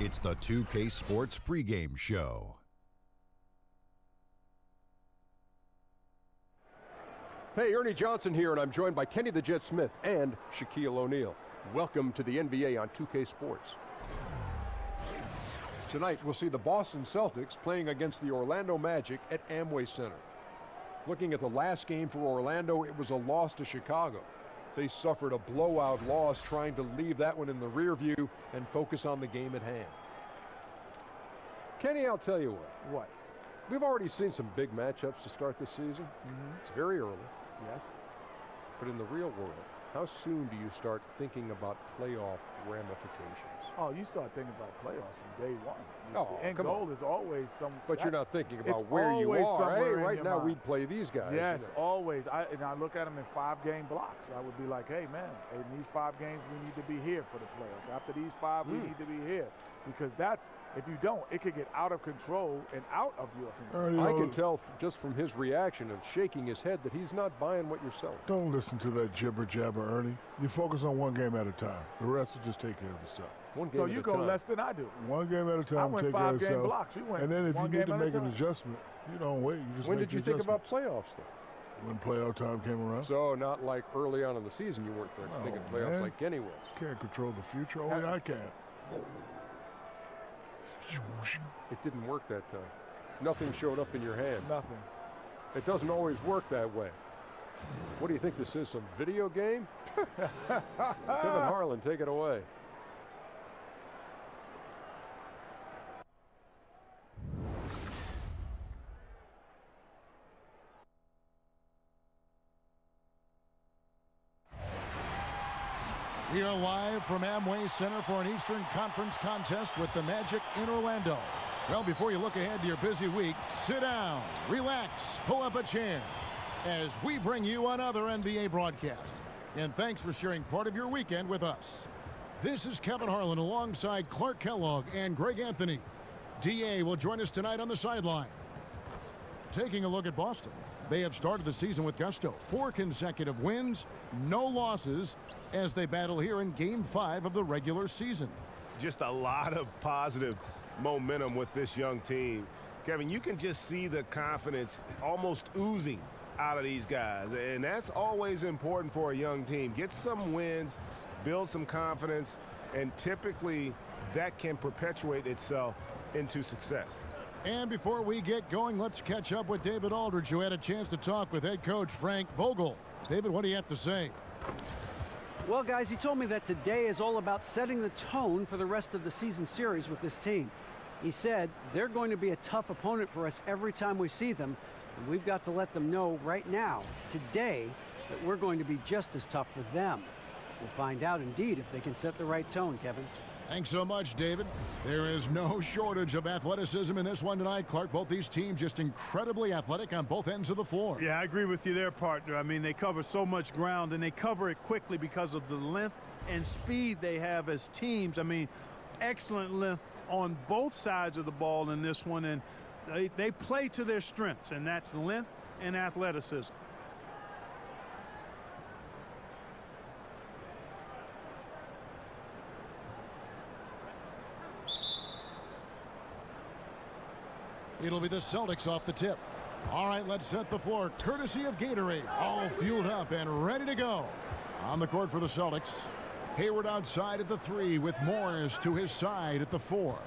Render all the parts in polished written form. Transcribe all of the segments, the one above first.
It's the 2K Sports pregame show. Hey, Ernie Johnson here, and I'm joined by Kenny the Jet Smith and Shaquille O'Neal. Welcome to the NBA on 2K Sports. Tonight, we'll see the Boston Celtics playing against the Orlando Magic at Amway Center. Looking at the last game for Orlando, it was a loss to Chicago. They suffered a blowout loss, trying to leave that one in the rear view and focus on the game at hand. Kenny, I'll tell you what. We've already seen some big matchups to start this season. It's very early. Yes. But in the real world, how soon do you start thinking about playoff ramifications? Oh, you start thinking about playoffs from day one. Oh, the end goal is always some. But you're not thinking about where you are. Hey, right now we'd play these guys. Yes, always. And I look at them in 5-game blocks. I would be like, hey, man, in these 5 games, we need to be here for the playoffs. After these 5, we need to be here. Because that's, if you don't, it could get out of control and out of your control. I can tell just from his reaction of shaking his head that he's not buying what you're selling. Don't listen to that jibber-jabber, Ernie. You focus on one game at a time. The rest will just take care of itself. So you go less than I do. One game at a time. I went 5-game blocks. You went and then if you need to make an adjustment, you don't wait. You just When did you think about playoffs, though? When playoff time came around. So not like early on in the season you weren't thinking playoffs like Kenny was. Can't control the future. Only I can. It didn't work that time. Nothing showed up in your hand. Nothing. It doesn't always work that way. What do you think this is, some video game? Kevin Harlan, take it away. We are live from Amway Center for an Eastern Conference contest with the Magic in Orlando. Well, before you look ahead to your busy week, sit down, relax, pull up a chair as we bring you another NBA broadcast. And thanks for sharing part of your weekend with us. This is Kevin Harlan alongside Clark Kellogg and Greg Anthony. DA will join us tonight on the sideline. Taking a look at Boston. They have started the season with gusto. 4 consecutive wins, no losses, as they battle here in Game 5 of the regular season. Just a lot of positive momentum with this young team. Kevin, you can just see the confidence almost oozing out of these guys, and that's always important for a young team. Get some wins, build some confidence, and typically that can perpetuate itself into success. And before we get going, let's catch up with David Aldridge, who had a chance to talk with head coach Frank Vogel. David, what do you have to say? Well, guys, he told me that today is all about setting the tone for the rest of the season series with this team. He said they're going to be a tough opponent for us every time we see them, and we've got to let them know right now, today, that we're going to be just as tough for them. We'll find out, indeed, if they can set the right tone, Kevin. Thanks so much, David. There is no shortage of athleticism in this one tonight, Clark. Both these teams just incredibly athletic on both ends of the floor. Yeah, I agree with you there, partner. I mean, they cover so much ground, and they cover it quickly because of the length and speed they have as teams. I mean, excellent length on both sides of the ball in this one, and they play to their strengths, and that's length and athleticism. It'll be the Celtics off the tip. All right, let's set the floor. Courtesy of Gatorade. All fueled up and ready to go. On the court for the Celtics. Hayward outside at the 3 with Morris to his side at the 4.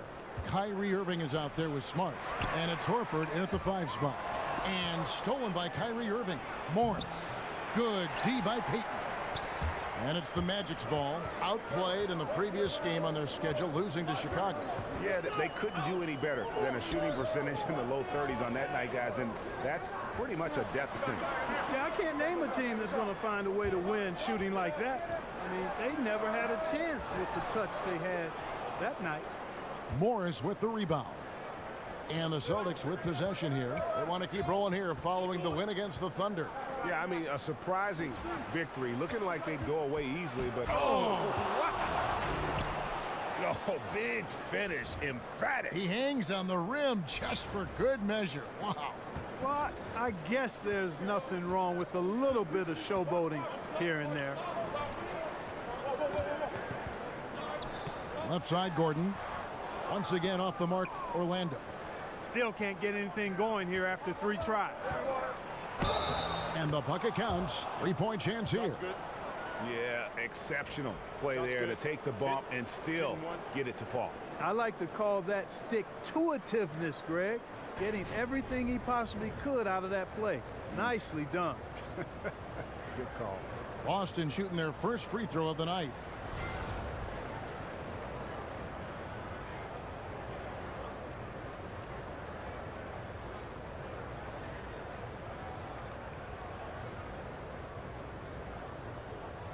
Kyrie Irving is out there with Smart. And it's Horford in at the 5 spot. And stolen by Kyrie Irving. Morris. Good D by Peyton. And it's the Magic's ball. Outplayed in the previous game on their schedule, losing to Chicago. Yeah, they couldn't do any better than a shooting percentage in the low 30s on that night, guys, and that's pretty much a death sentence. Yeah, I can't name a team that's going to find a way to win shooting like that. I mean, they never had a chance with the touch they had that night. Morris with the rebound. And the Celtics with possession here. They want to keep rolling here following the win against the Thunder. Yeah, I mean, a surprising victory. Looking like they'd go away easily, but... big finish, emphatic. He hangs on the rim just for good measure. Wow. Well, I guess there's nothing wrong with a little bit of showboating here and there. Left side, Gordon. Once again off the mark, Orlando. Still can't get anything going here after 3 tries. And the bucket counts. 3-point chance here. Yeah, exceptional play there to take the bump and still get it to fall. I like to call that stick-to-itiveness, Greg. Getting everything he possibly could out of that play. Nicely done. Good call. Boston shooting their first free throw of the night.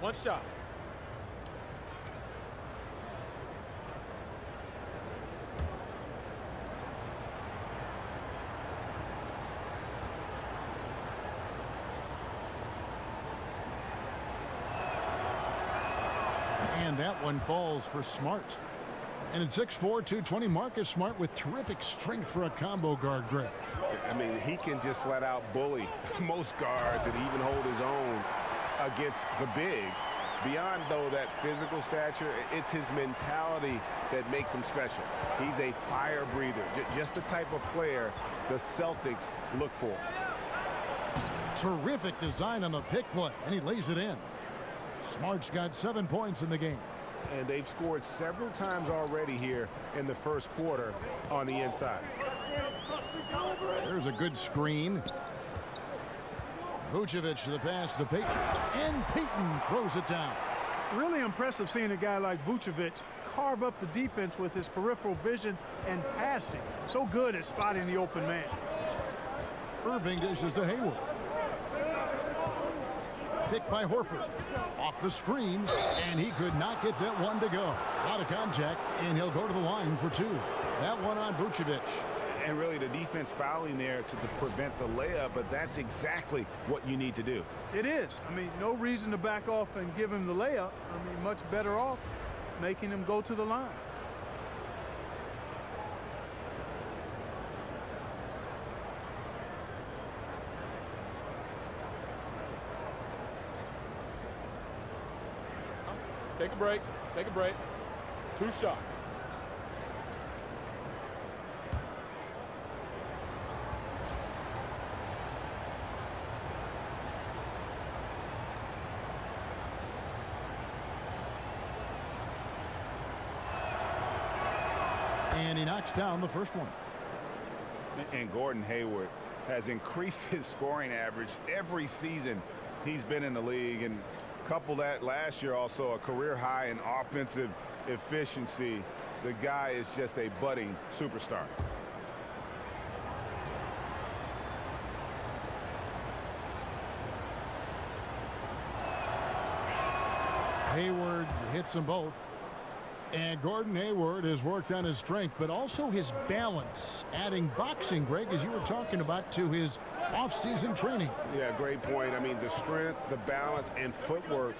One shot. And that one falls for Smart. And at 6'4", 220, Marcus Smart with terrific strength for a combo guard, Greg. I mean, he can just flat out bully most guards and even hold his own against the bigs. Beyond, though, that physical stature, it's his mentality that makes him special. He's a fire breather, just the type of player the Celtics look for. Terrific design on the pick play, and he lays it in. Smart's got 7 points in the game. And they've scored several times already here in the first quarter on the inside. There's a good screen. Vucevic to the pass to Payton, and Payton throws it down. Really impressive seeing a guy like Vucevic carve up the defense with his peripheral vision and passing. So good at spotting the open man. Irving dishes to Hayward. Picked by Horford. Off the screen, and he could not get that one to go. Out of contact, and he'll go to the line for 2. That one on Vucevic. And really the defense fouling there to prevent the layup, but that's exactly what you need to do. It is. I mean, no reason to back off and give him the layup. I mean, much better off making him go to the line. Take a break. Take a break. 2 shots. And he knocks down the first one. And Gordon Hayward has increased his scoring average every season he's been in the league, and couple that last year also a career high in offensive efficiency. The guy is just a budding superstar. Hayward hits them both. And Gordon Hayward has worked on his strength, but also his balance, adding boxing, Greg, as you were talking about, to his off-season training. Yeah, great point. I mean, the strength, the balance, and footwork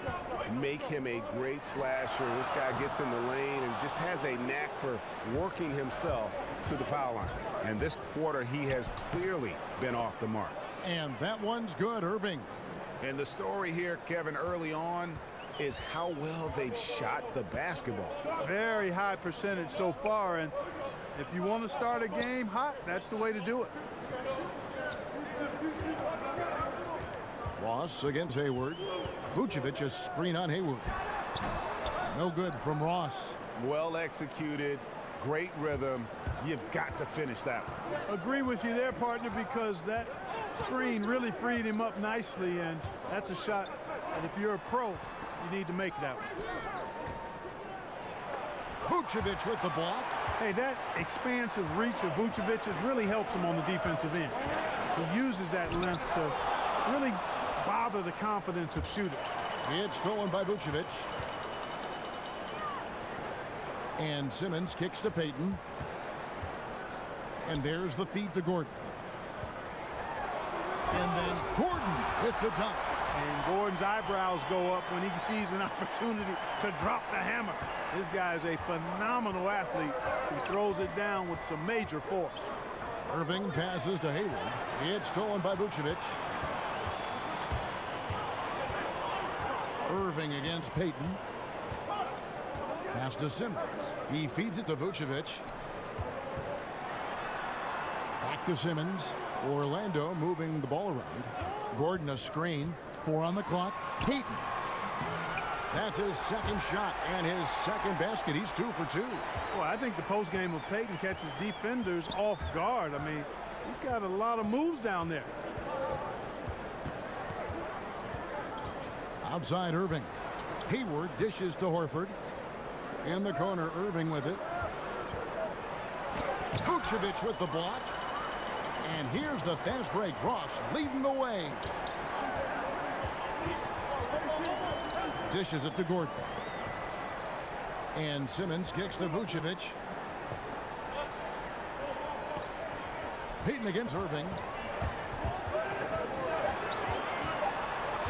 make him a great slasher. This guy gets in the lane and just has a knack for working himself to the foul line. And this quarter, he has clearly been off the mark. And that one's good, Irving. And the story here, Kevin, early on, is how well they've shot the basketball. Very high percentage so far, and if you want to start a game hot, that's the way to do it. Ross against Hayward. Vucevic a screen on Hayward. No good from Ross. Well executed, great rhythm. You've got to finish that one. Agree with you there, partner, because that screen really freed him up nicely, and that's a shot. And if you're a pro, you need to make that one. Vucevic with the block. Hey, that expansive reach of Vucevic's really helps him on the defensive end. He uses that length to really bother the confidence of shooters. It's stolen by Vucevic. And Simmons kicks to Payton. And there's the feed to Gordon. And then Gordon with the dunk. And Gordon's eyebrows go up when he sees an opportunity to drop the hammer. This guy is a phenomenal athlete who throws it down with some major force. Irving passes to Hayward. It's stolen by Vucevic. Irving against Payton. Pass to Simmons. He feeds it to Vucevic. to Simmons. Orlando moving the ball around. Gordon a screen. 4 on the clock. Payton. That's his second shot and his second basket. He's 2 for 2. Well, I think the post game of Payton catches defenders off guard. I mean, he's got a lot of moves down there. Outside Irving. Hayward dishes to Horford. In the corner, Irving with it. Vucevic with the block. And here's the fast break. Ross leading the way. Dishes it to Gordon. And Simmons kicks to Vucevic. Payton against Irving.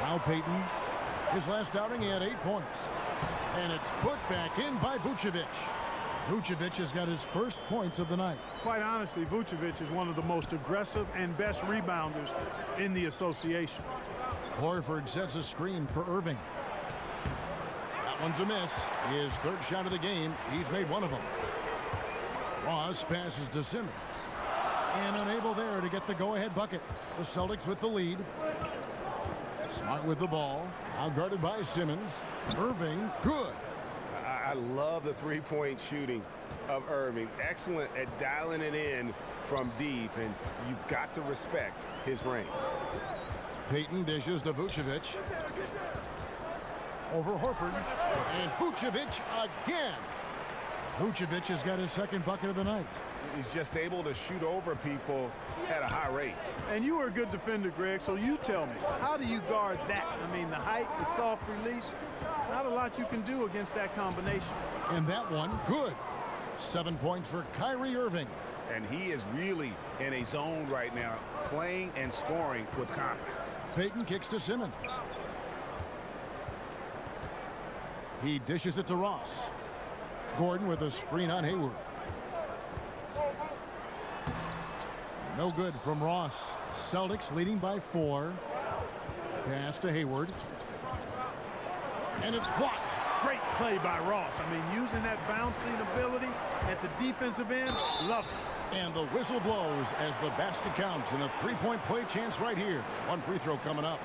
Now Payton. His last outing, he had 8 points. And it's put back in by Vucevic. Vucevic has got his first points of the night. Quite honestly, Vucevic is one of the most aggressive and best rebounders in the association. Horford sets a screen for Irving. That one's a miss. His third shot of the game. He's made one of them. Ross passes to Simmons. And unable there to get the go-ahead bucket. The Celtics with the lead. Smart with the ball. Outguarded by Simmons. Irving, good. I love the three-point shooting of Irving. Excellent at dialing it in from deep, and you've got to respect his range. Payton dishes to Vucevic. Over Horford. And Vucevic again. Vucevic has got his second bucket of the night. He's just able to shoot over people at a high rate. And you were a good defender, Greg, so you tell me, how do you guard that? I mean, the height, the soft release, not a lot you can do against that combination. And that one, good. 7 points for Kyrie Irving. And he is really in a zone right now, playing and scoring with confidence. Payton kicks to Simmons. He dishes it to Ross. Gordon with a screen on Hayward. No good from Ross. Celtics leading by 4. Pass to Hayward. And it's blocked. Great play by Ross. I mean, using that bouncing ability at the defensive end, love it. And the whistle blows as the basket counts, and a 3-point play chance right here. One free throw coming up.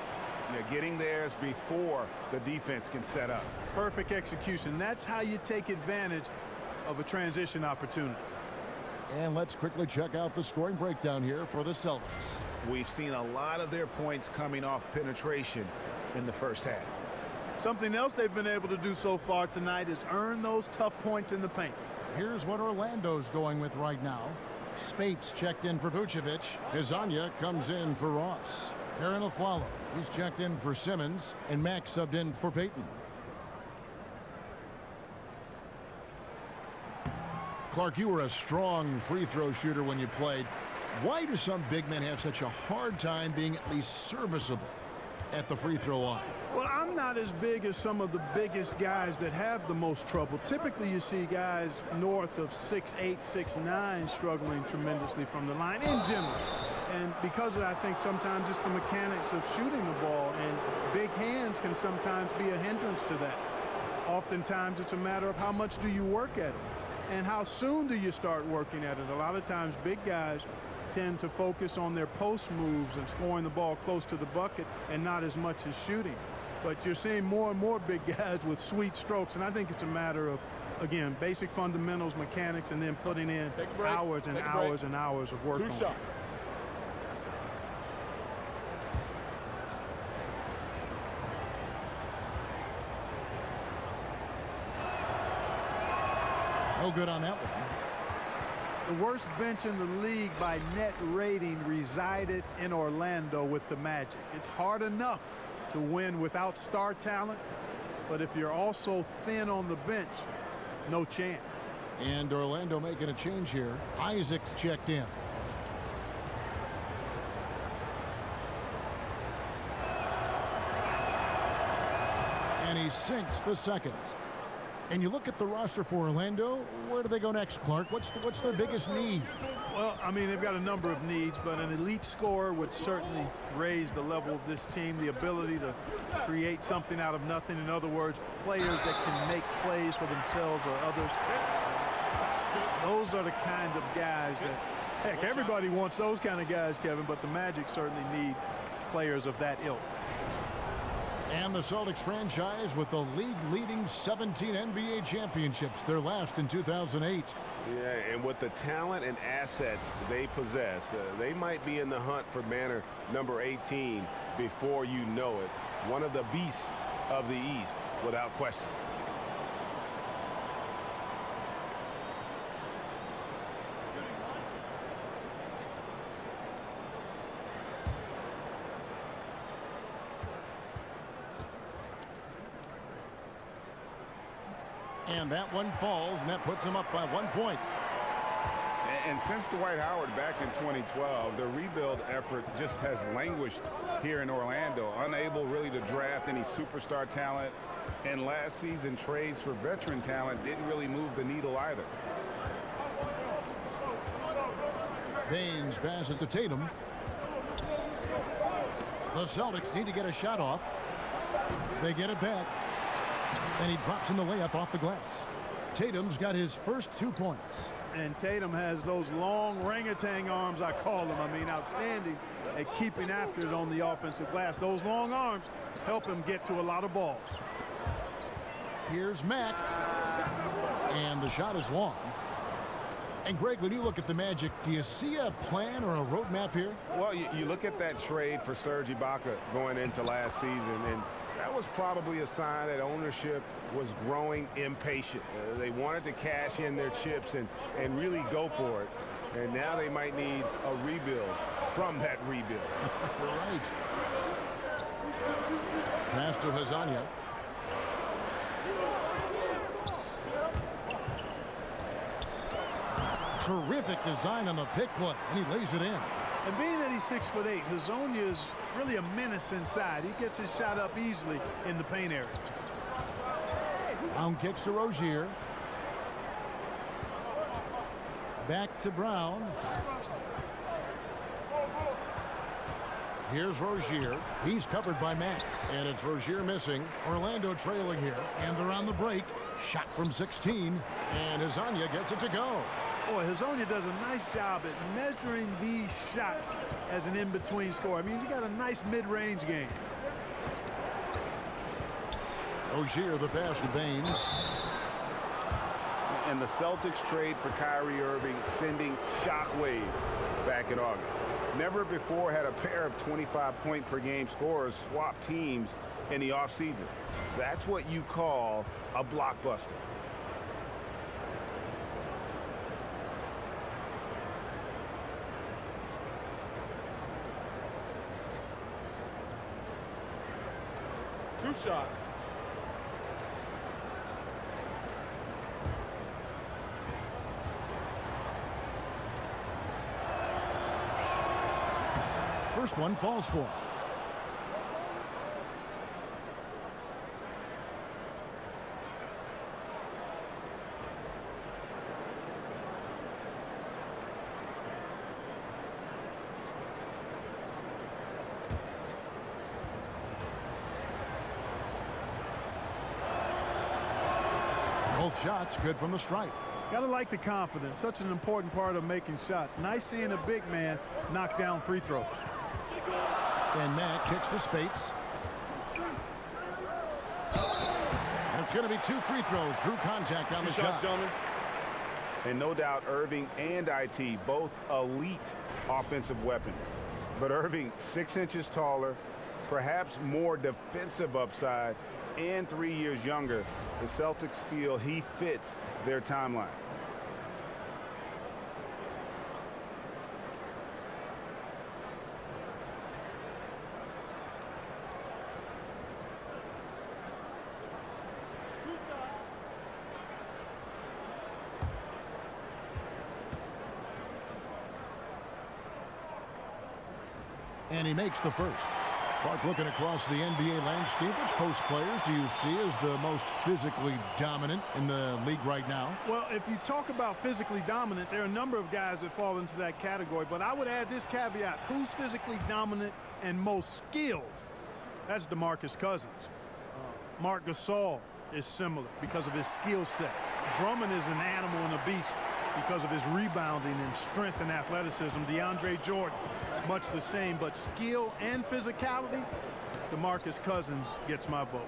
Yeah, getting theirs before the defense can set up. Perfect execution. That's how you take advantage of a transition opportunity. And let's quickly check out the scoring breakdown here for the Celtics. We've seen a lot of their points coming off penetration in the first half. Something else they've been able to do so far tonight is earn those tough points in the paint. Here's what Orlando's going with right now. Spates checked in for Vucevic. Hezonja comes in for Ross. Aaron Aflalo, he's checked in for Simmons. And Max subbed in for Payton. Clark, you were a strong free throw shooter when you played. Why do some big men have such a hard time being at least serviceable at the free throw line? Well, I'm not as big as some of the biggest guys that have the most trouble. Typically, you see guys north of 6'8", 6'9", struggling tremendously from the line in general. And because of that, I think sometimes it's the mechanics of shooting the ball, and big hands can sometimes be a hindrance to that. Oftentimes, it's a matter of how much do you work at it, and how soon do you start working at it. A lot of times, big guys tend to focus on their post moves and scoring the ball close to the bucket and not as much as shooting. But you're seeing more and more big guys with sweet strokes, and I think it's a matter of, again, basic fundamentals, mechanics, and then putting in hours and hours and hours of work. 2 shots. No good on that one. The worst bench in the league by net rating resided in Orlando with the Magic. It's hard enough to win without star talent, but if you're also thin on the bench, no chance. And Orlando making a change here. Isaac's checked in. And he sinks the second. And you look at the roster for Orlando, where do they go next, Clark? What's their biggest need? Well, I mean, they've got a number of needs, but an elite scorer would certainly raise the level of this team, the ability to create something out of nothing. In other words, players that can make plays for themselves or others. Those are the kind of guys that Heck, everybody wants those kind of guys, Kevin, but the Magic certainly need players of that ilk. And the Celtics franchise with the league-leading 17 NBA championships, their last in 2008. Yeah, and with the talent and assets they possess, they might be in the hunt for banner number 18 before you know it. One of the beasts of the East, without question. And that one falls, and that puts them up by 1 point. And since Dwight Howard back in 2012, the rebuild effort just has languished here in Orlando, unable really to draft any superstar talent. And last season, trades for veteran talent didn't really move the needle either. Baines passes to Tatum. The Celtics need to get a shot off. They get it back. And he drops in the layup off the glass. Tatum's got his first 2 points. And Tatum has those long orangutan arms, I call them. I mean, outstanding at keeping after it on the offensive glass. Those long arms help him get to a lot of balls. Here's Mack. And the shot is long. And Greg, when you look at the Magic, do you see a plan or a roadmap here? Well, you look at that trade for Serge Ibaka going into last season, and that was probably a sign that ownership was growing impatient. They wanted to cash in their chips and really go for it. And now they might need a rebuild from that rebuild. Right. Pass to Hazanya. Terrific design on the pick play, and he lays it in. And being that he's 6'8", Hazanya is really a menace inside. He gets his shot up easily in the paint area. Brown kicks to Rozier. Back to Brown. Here's Rozier. He's covered by Mack. And it's Rozier missing. Orlando trailing here. And they're on the break. Shot from 16. And Hazanya gets it to go. Boy, Hazanya does a nice job at measuring these shots as an in-between score. I mean, he's got a nice mid-range game. Rozier, the pass to Baines. And the Celtics trade for Kyrie Irving, sending shockwave back in August. Never before had a pair of 25-point-per-game scorers swap teams in the offseason. That's what you call a blockbuster. Two shots. First one falls for him. Both shots good from the stripe. Gotta like the confidence. Such an important part of making shots. Nice seeing a big man knock down free throws. And Matt kicks to Spates. And it's going to be 2 free throws. Drew contact on the shot. And no doubt Irving and IT, both elite offensive weapons. But Irving, 6 inches taller, perhaps more defensive upside, and 3 years younger. The Celtics feel he fits their timeline. And he makes the first. Clark, looking across the NBA landscape, which post players do you see as the most physically dominant in the league right now? Well, if you talk about physically dominant, there are a number of guys that fall into that category. But I would add this caveat. Who's physically dominant and most skilled? That's DeMarcus Cousins. Marc Gasol is similar because of his skill set. Drummond is an animal and a beast because of his rebounding and strength and athleticism. DeAndre Jordan, much the same, but skill and physicality, DeMarcus Cousins gets my vote.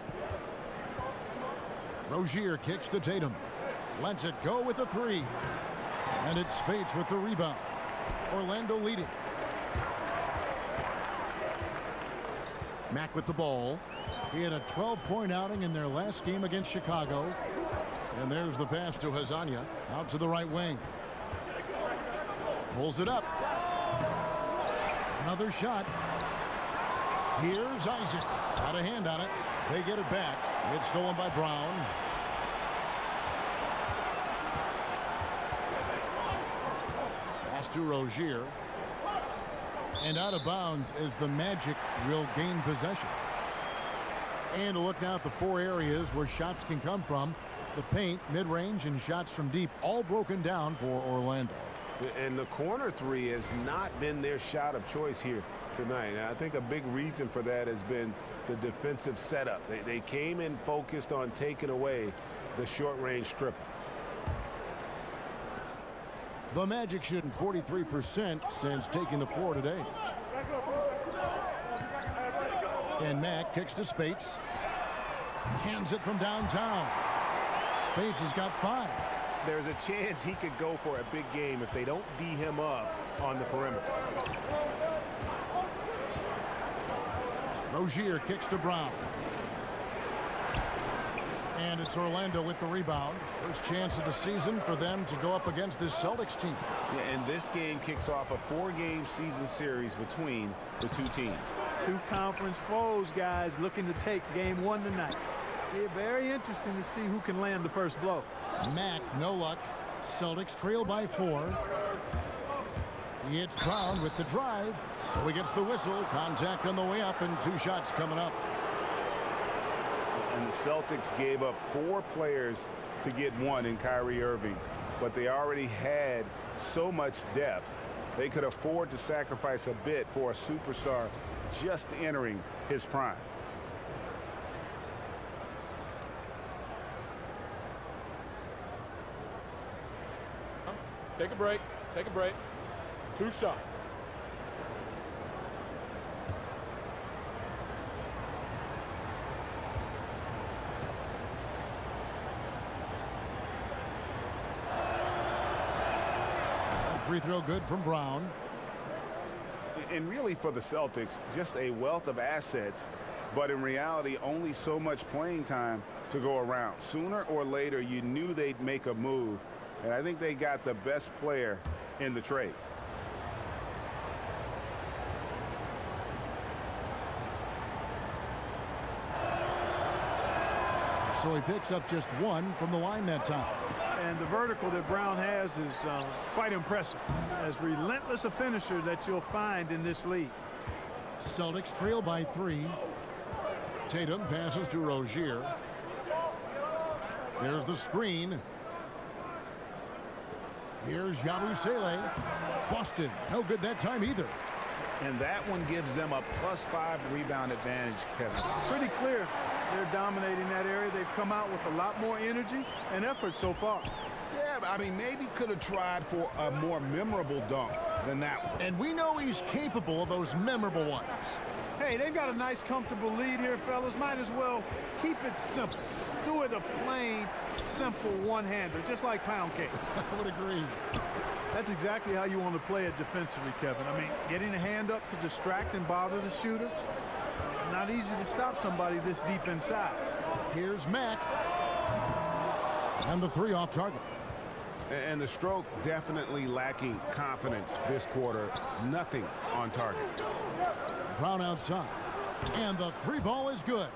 Rozier kicks to Tatum. Lets it go with a three. And it's Spates with the rebound. Orlando leading. Mack with the ball. He had a 12-point outing in their last game against Chicago. And there's the pass to Hazanya out to the right wing. Pulls it up. Another shot. Here's Isaac. Got a hand on it. They get it back. It's stolen by Brown. Pass to Rozier. And out of bounds as the Magic will gain possession. And a look now at the four areas where shots can come from. The paint, mid-range, and shots from deep, all broken down for Orlando. And the corner three has not been their shot of choice here tonight. And I think a big reason for that has been the defensive setup. They came in focused on taking away the short-range stripper. The Magic shooting 43% since taking the floor today. And Mack kicks to Spates. Cans it from downtown. Spates has got 5. There's a chance he could go for a big game if they don't D him up on the perimeter. Rozier kicks to Brown. And it's Orlando with the rebound. First chance of the season for them to go up against this Celtics team. Yeah, and this game kicks off a 4-game season series between the two teams. Two conference foes, guys, looking to take game 1 tonight. Yeah, very interesting to see who can land the first blow. Mack, no luck. Celtics trail by 4. It's Brown with the drive. So he gets the whistle. Contact on the way up and 2 shots coming up. And the Celtics gave up 4 players to get 1 in Kyrie Irving. But they already had so much depth. They could afford to sacrifice a bit for a superstar just entering his prime. Take a break. Take a break. 2 shots. Free throw good from Brown. And really for the Celtics, just a wealth of assets, but in reality, only so much playing time to go around. Sooner or later, you knew they'd make a move, and I think they got the best player in the trade. So he picks up just 1 from the line that time. And the vertical that Brown has is quite impressive. As relentless a finisher that you'll find in this league. Celtics trail by 3. Tatum passes to Rozier. Here's the screen. Here's Yabusele. Busted. No good that time either. And that one gives them a +5 rebound advantage, Kevin. Pretty clear they're dominating that area. They've come out with a lot more energy and effort so far. Yeah, but I mean, maybe could have tried for a more memorable dunk than that one. And we know he's capable of those memorable ones. Hey, they've got a nice, comfortable lead here, fellas. Might as well keep it simple. Do it a plain, simple one-hander, just like pound cake. I would agree. That's exactly how you want to play it defensively, Kevin. I mean, getting a hand up to distract and bother the shooter. Not easy to stop somebody this deep inside. Here's Mack. And the 3 off target. And the stroke definitely lacking confidence this quarter. Nothing on target. Brown outside. And the 3 ball is good.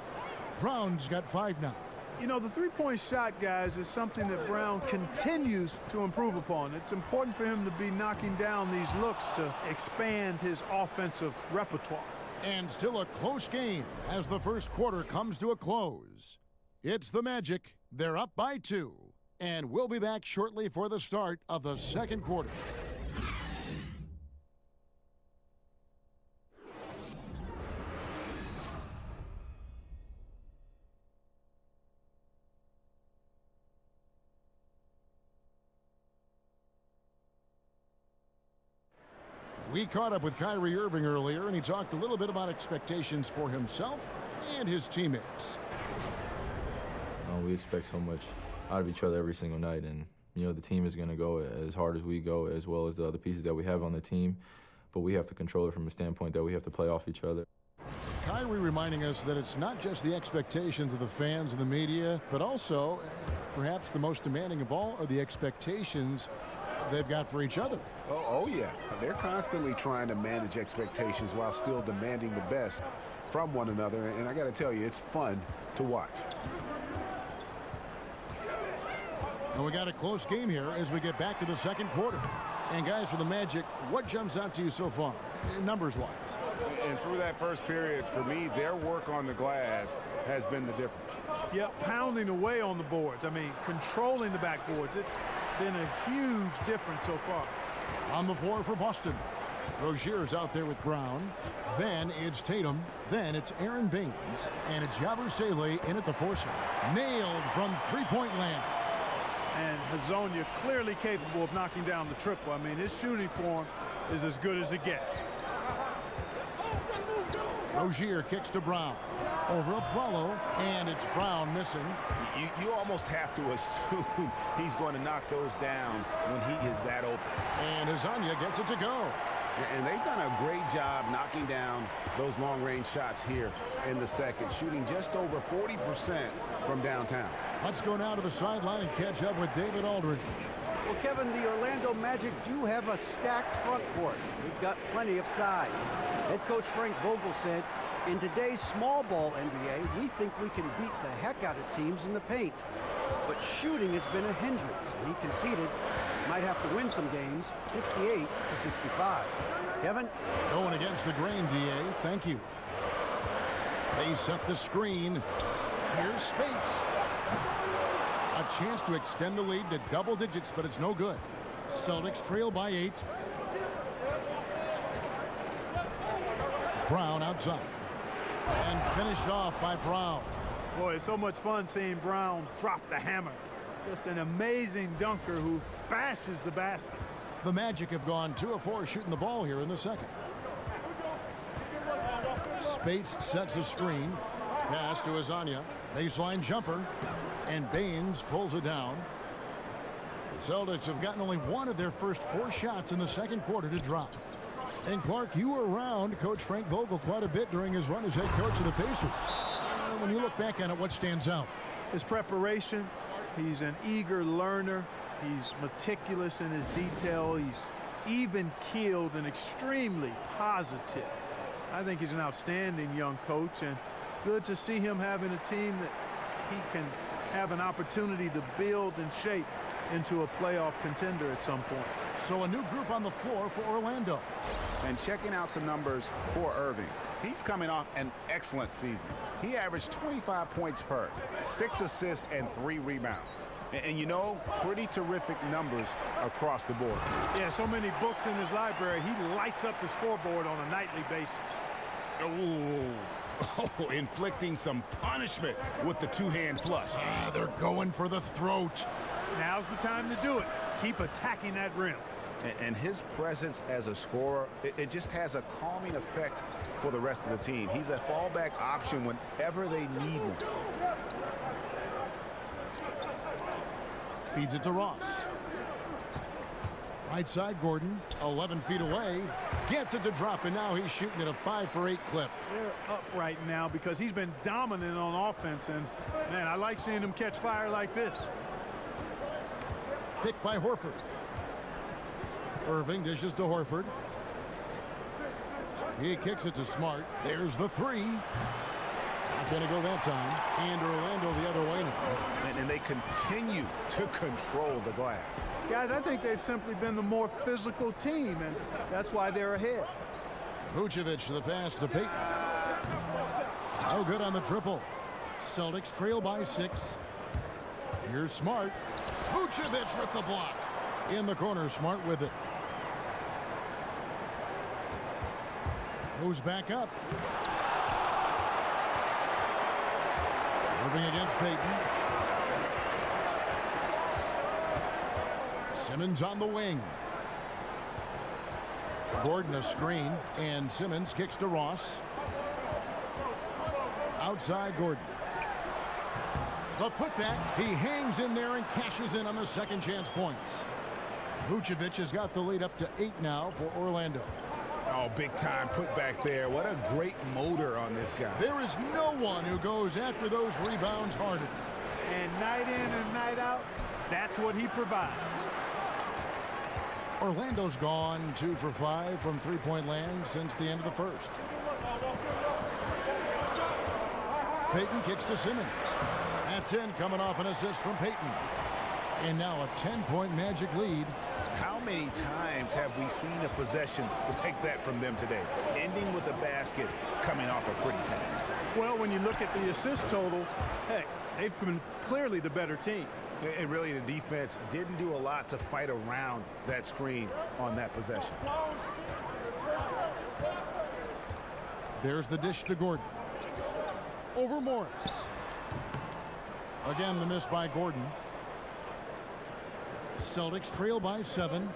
Brown's got 5 now. You know, the three-point shot, guys, is something that Brown continues to improve upon. It's important for him to be knocking down these looks to expand his offensive repertoire. And still a close game as the first quarter comes to a close. It's the Magic. They're up by 2. And we'll be back shortly for the start of the second quarter. We caught up with Kyrie Irving earlier, and he talked a little bit about expectations for himself and his teammates. We expect so much out of each other every single night, and the team is going to go as hard as we go, as well as the other pieces that we have on the team. But we have to control it from a standpoint that we have to play off each other. Kyrie reminding us that it's not just the expectations of the fans and the media, but also, perhaps the most demanding of all, are the expectations they've got for each other. Oh yeah. They're constantly trying to manage expectations while still demanding the best from one another. And I got to tell you, it's fun to watch. And we got a close game here as we get back to the second quarter. And guys, for the Magic, what jumps out to you so far, numbers-wise? And through that first period, for me, their work on the glass has been the difference. Yeah, pounding away on the boards. I mean, controlling the backboards. It's been a huge difference so far. On the floor for Boston, Rozier's out there with Brown. Then it's Tatum. Then it's Aaron Baines. And it's Yabusele in at the forcer. Nailed from three-point land. And Hazonia clearly capable of knocking down the triple. I mean, his shooting form is as good as it gets. Rozier kicks to Brown. Over a follow, and it's Brown missing. You almost have to assume he's going to knock those down when he is that open. And Hazonia gets it to go. And they've done a great job knocking down those long-range shots here in the second, shooting just over 40% from downtown. Let's go now to the sideline and catch up with David Aldridge. Well, Kevin, the Orlando Magic do have a stacked front court. They've got plenty of size. Head coach Frank Vogel said, in today's small ball NBA, we think we can beat the heck out of teams in the paint. But shooting has been a hindrance, and he conceded might have to win some games, 68 to 65. Kevin? Going against the grain, DA. Thank you. They set the screen. Here's Spates. A chance to extend the lead to double digits, but it's no good. Celtics trail by 8. Brown outside. And finished off by Brown. Boy, it's so much fun seeing Brown drop the hammer. Just an amazing dunker who bashes the basket. The Magic have gone 2 of 4 shooting the ball here in the second. Spates sets a screen. Pass to Hazonia. Baseline jumper. And Baines pulls it down. The Celtics have gotten only 1 of their first 4 shots in the second quarter to drop. And Clark, you were around Coach Frank Vogel quite a bit during his run as head coach of the Pacers. When you look back on it, what stands out? His preparation. He's an eager learner. He's meticulous in his detail. He's even-keeled and extremely positive. I think he's an outstanding young coach, and good to see him having a team that he can have an opportunity to build and shape into a playoff contender at some point. So a new group on the floor for Orlando. And checking out some numbers for Irving. He's coming off an excellent season. He averaged 25 points per, 6 assists, and 3 rebounds. And you know, pretty terrific numbers across the board. Yeah, so many books in his library. He lights up the scoreboard on a nightly basis. Oh, inflicting some punishment with the 2-hand flush. They're going for the throat. Now's the time to do it. Keep attacking that rim. And his presence as a scorer, it just has a calming effect for the rest of the team. He's a fallback option whenever they need him. Feeds it to Ross. Right side, Gordon, 11 feet away. Gets it to drop, and now he's shooting at a 5 for 8 clip. They're up right now because he's been dominant on offense, and, man, I like seeing him catch fire like this. Picked by Horford. Irving dishes to Horford. He kicks it to Smart. There's the 3. Not going to go that time. And Orlando the other way now. And they continue to control the glass. Guys, I think they've simply been the more physical team, and that's why they're ahead. Vucevic the pass to Payton. No good on the triple. Celtics trail by 6. Here's Smart. Vucevic with the block. In the corner, Smart with it. Goes back up. Irving against Payton. Simmons on the wing. Gordon a screen, and Simmons kicks to Ross. Outside Gordon. The putback. He hangs in there and cashes in on the second chance points. Vucevic has got the lead up to 8 now for Orlando. Oh, big time putback there. What a great motor on this guy. There is no one who goes after those rebounds harder. And night in and night out, that's what he provides. Orlando's gone 2 for 5 from three-point land since the end of the first. Payton kicks to Simmons. That's in, coming off an assist from Payton. And now a 10-point Magic lead. How many times have we seen a possession like that from them today? Ending with a basket, coming off a pretty pass. Well, when you look at the assist totals, heck, they've been clearly the better team. And really, the defense didn't do a lot to fight around that screen on that possession. There's the dish to Gordon. Over Morris. Again, the miss by Gordon. Celtics trail by 7.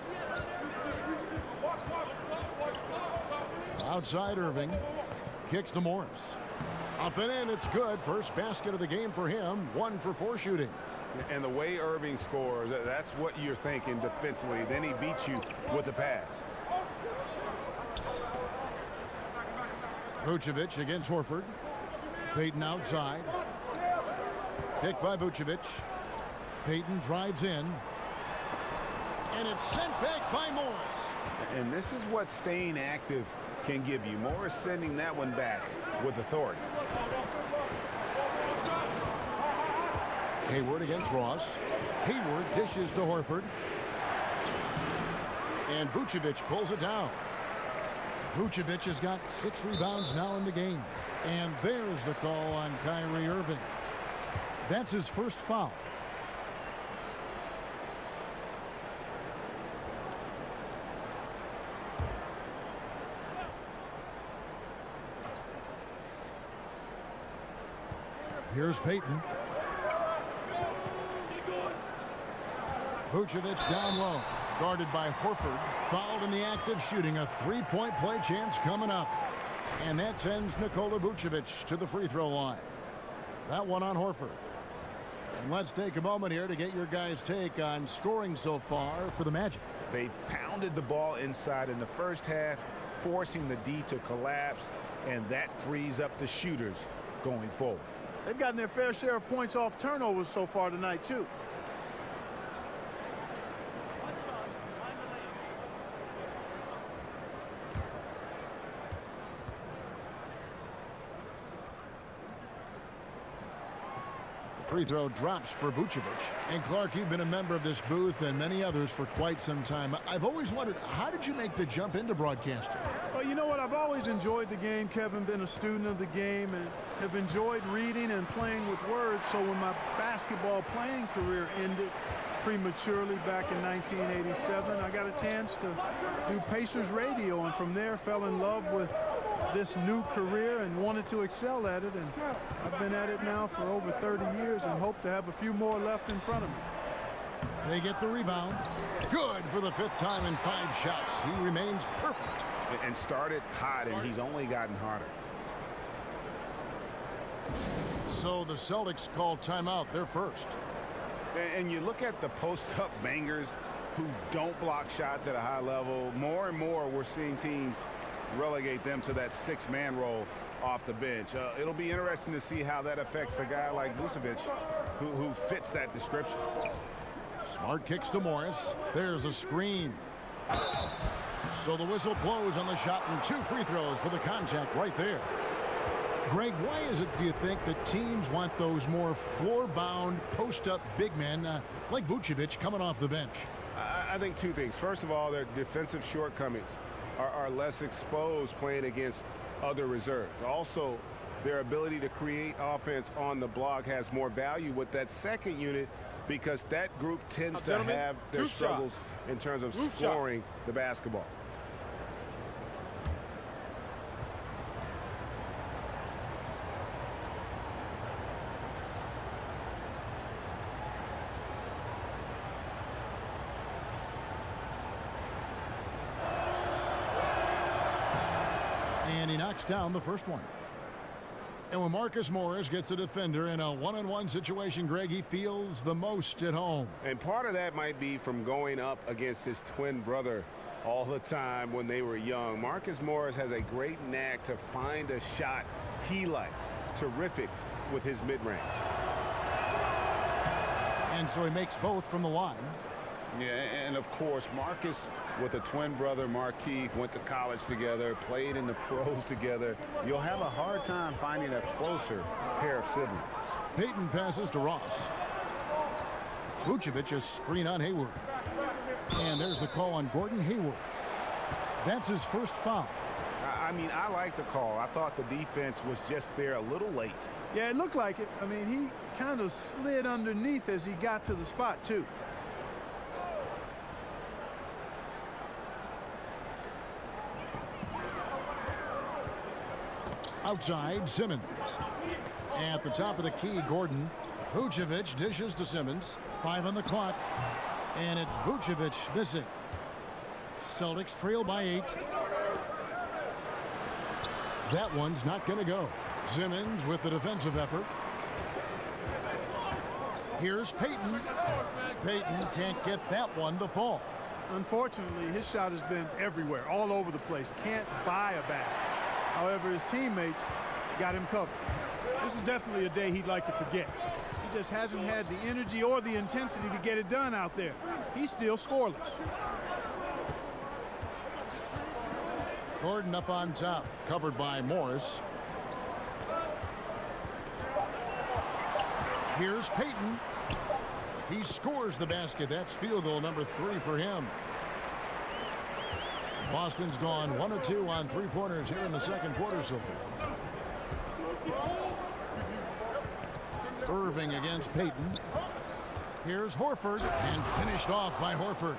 Outside Irving. Kicks to Morris. Up and in, it's good. First basket of the game for him. 1 for 4 shooting. And the way Irving scores, that's what you're thinking defensively. Then he beats you with a pass. Vucevic against Horford. Payton outside. Picked by Vucevic. Payton drives in. And it's sent back by Morris. And this is what staying active can give you. Morris sending that one back with authority. Hayward against Ross. Hayward dishes to Horford. And Vucevic pulls it down. Vucevic has got 6 rebounds now in the game. And there's the call on Kyrie Irving. That's his first foul. Here's Payton. Vucevic down low. Guarded by Horford. Fouled in the act of shooting. A 3-point play chance coming up. And that sends Nikola Vucevic to the free throw line. That one on Horford. And let's take a moment here to get your guys' take on scoring so far for the Magic. They pounded the ball inside in the first half, forcing the D to collapse, and that frees up the shooters going forward. They've gotten their fair share of points off turnovers so far tonight, too. Free throw drops for Vucevic. And Clark, you've been a member of this booth and many others for quite some time. I've always wondered, how did you make the jump into broadcasting? Well, you know what? I've always enjoyed the game, Kevin, been a student of the game, and have enjoyed reading and playing with words. So when my basketball playing career ended prematurely back in 1987, I got a chance to do Pacers radio, and from there fell in love with this new career and wanted to excel at it, and I've been at it now for over 30 years and hope to have a few more left in front of me. They get the rebound. Good for the 5th time in 5 shots. He remains perfect. And started hot, and he's only gotten hotter. So the Celtics call timeout. They're first. And you look at the post-up bangers who don't block shots at a high level. More and more we're seeing teams relegate them to that 6-man role off the bench. It'll be interesting to see how that affects a guy like Vucevic, who fits that description. Smart kicks to Morris. There's a screen. So the whistle blows on the shot, and 2 free throws for the contact right there. Greg, why is it, do you think, that teams want those more floor-bound, post-up big men like Vucevic coming off the bench? I think 2 things. First of all, their defensive shortcomings are less exposed playing against other reserves. Also, their ability to create offense on the block has more value with that second unit because that group tends to have their struggles in terms of scoring the basketball. And he knocks down the first one. And when Marcus Morris gets a defender in a one-on-one situation, Greg, he feels the most at home. And part of that might be from going up against his twin brother all the time when they were young. Marcus Morris has a great knack to find a shot he likes. Terrific with his mid-range. And so he makes both from the line. Yeah, and of course, Marcus with a twin brother, Markeith, went to college together, played in the pros together. You'll have a hard time finding a closer pair of siblings. Payton passes to Ross. Vucevic a screen on Hayward. And there's the call on Gordon Hayward. That's his first foul. I mean, I like the call. I thought the defense was just there a little late. Yeah, it looked like it. I mean, he kind of slid underneath as he got to the spot, too. Outside, Simmons. At the top of the key, Gordon. Vucevic dishes to Simmons. 5 on the clock. And it's Vucevic missing. Celtics trail by 8. That one's not going to go. Simmons with the defensive effort. Here's Payton. Payton can't get that one to fall. Unfortunately, his shot has been everywhere, all over the place. Can't buy a basket. However, his teammates got him covered. This is definitely a day he'd like to forget. He just hasn't had the energy or the intensity to get it done out there. He's still scoreless. Gordon up on top, covered by Morris. Here's Payton. He scores the basket. That's field goal number 3 for him. Boston's gone 1 of 2 on three-pointers here in the second quarter so far. Irving against Payton. Here's Horford, and finished off by Horford.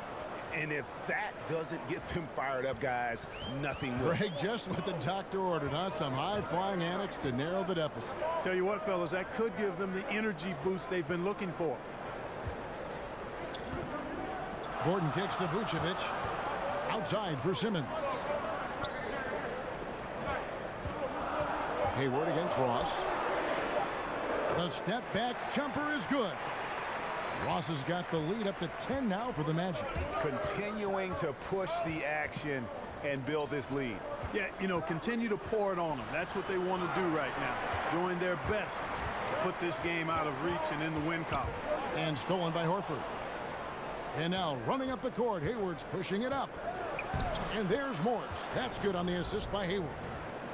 And if that doesn't get them fired up, guys, nothing will. Greg, just what the doctor ordered, huh? Some high-flying annex to narrow the deficit. Tell you what, fellas, that could give them the energy boost they've been looking for. Gordon kicks to Vucevic. Outside for Simmons. Hayward against Ross. The step back jumper is good. Ross has got the lead up to 10 now for the Magic. Continuing to push the action and build this lead. Yeah, you know, continue to pour it on them. That's what they want to do right now. Doing their best to put this game out of reach and in the win column. And stolen by Horford. And now running up the court, Hayward's pushing it up. And there's Morris. That's good on the assist by Hayward.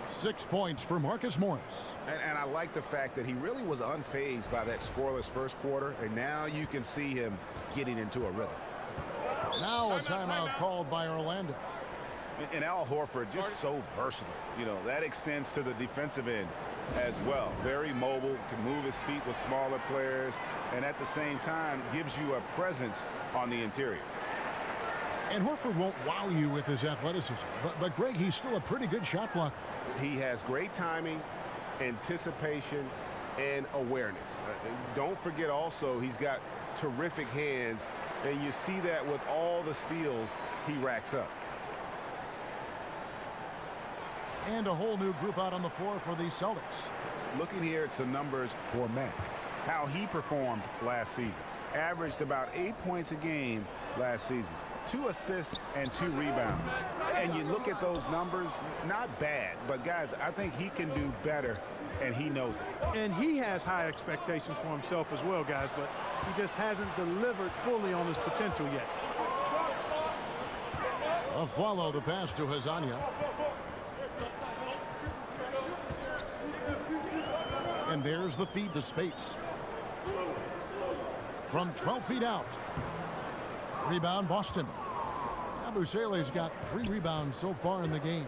6 points for Marcus Morris. And I like the fact that he really was unfazed by that scoreless first quarter, and now you can see him getting into a rhythm. Now a timeout called by Orlando. And Al Horford just so versatile. You know, that extends to the defensive end as well. Very mobile, can move his feet with smaller players, and at the same time gives you a presence on the interior. And Horford won't wow you with his athleticism, but Greg, he's still a pretty good shot blocker. He has great timing, anticipation, and awareness. Don't forget also he's got terrific hands, and you see that with all the steals he racks up. And a whole new group out on the floor for the Celtics. Looking here at some numbers for Mac. How he performed last season. Averaged about 8 points a game last season. 2 assists and 2 rebounds. And you look at those numbers, not bad, but guys, I think he can do better, and he knows it. And he has high expectations for himself as well, guys, but he just hasn't delivered fully on his potential yet. A follow the pass to Hazania. And there's the feed to Spates. From 12 feet out. Rebound Boston. Abusele's got 3 rebounds so far in the game.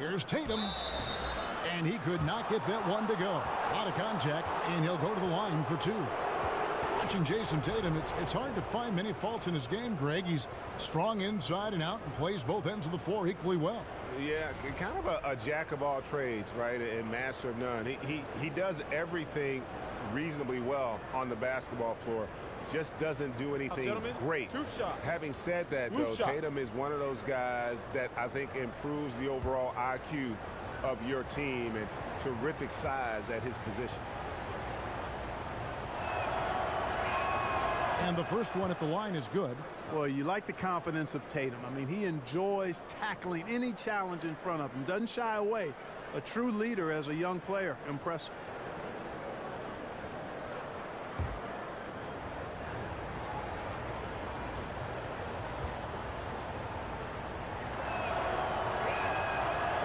Here's Tatum. And he could not get that one to go. A lot of contact, and he'll go to the line for 2. Watching Jason Tatum, it's hard to find many faults in his game, Greg. He's strong inside and out and plays both ends of the floor equally well. Yeah, kind of a jack of all trades, right, and master of none. He does everything reasonably well on the basketball floor. Just doesn't do anything great. Having said that, though, Tatum is one of those guys that I think improves the overall IQ of your team, and terrific size at his position. And the first one at the line is good. Well, you like the confidence of Tatum. I mean, he enjoys tackling any challenge in front of him. Doesn't shy away. A true leader as a young player. Impressive.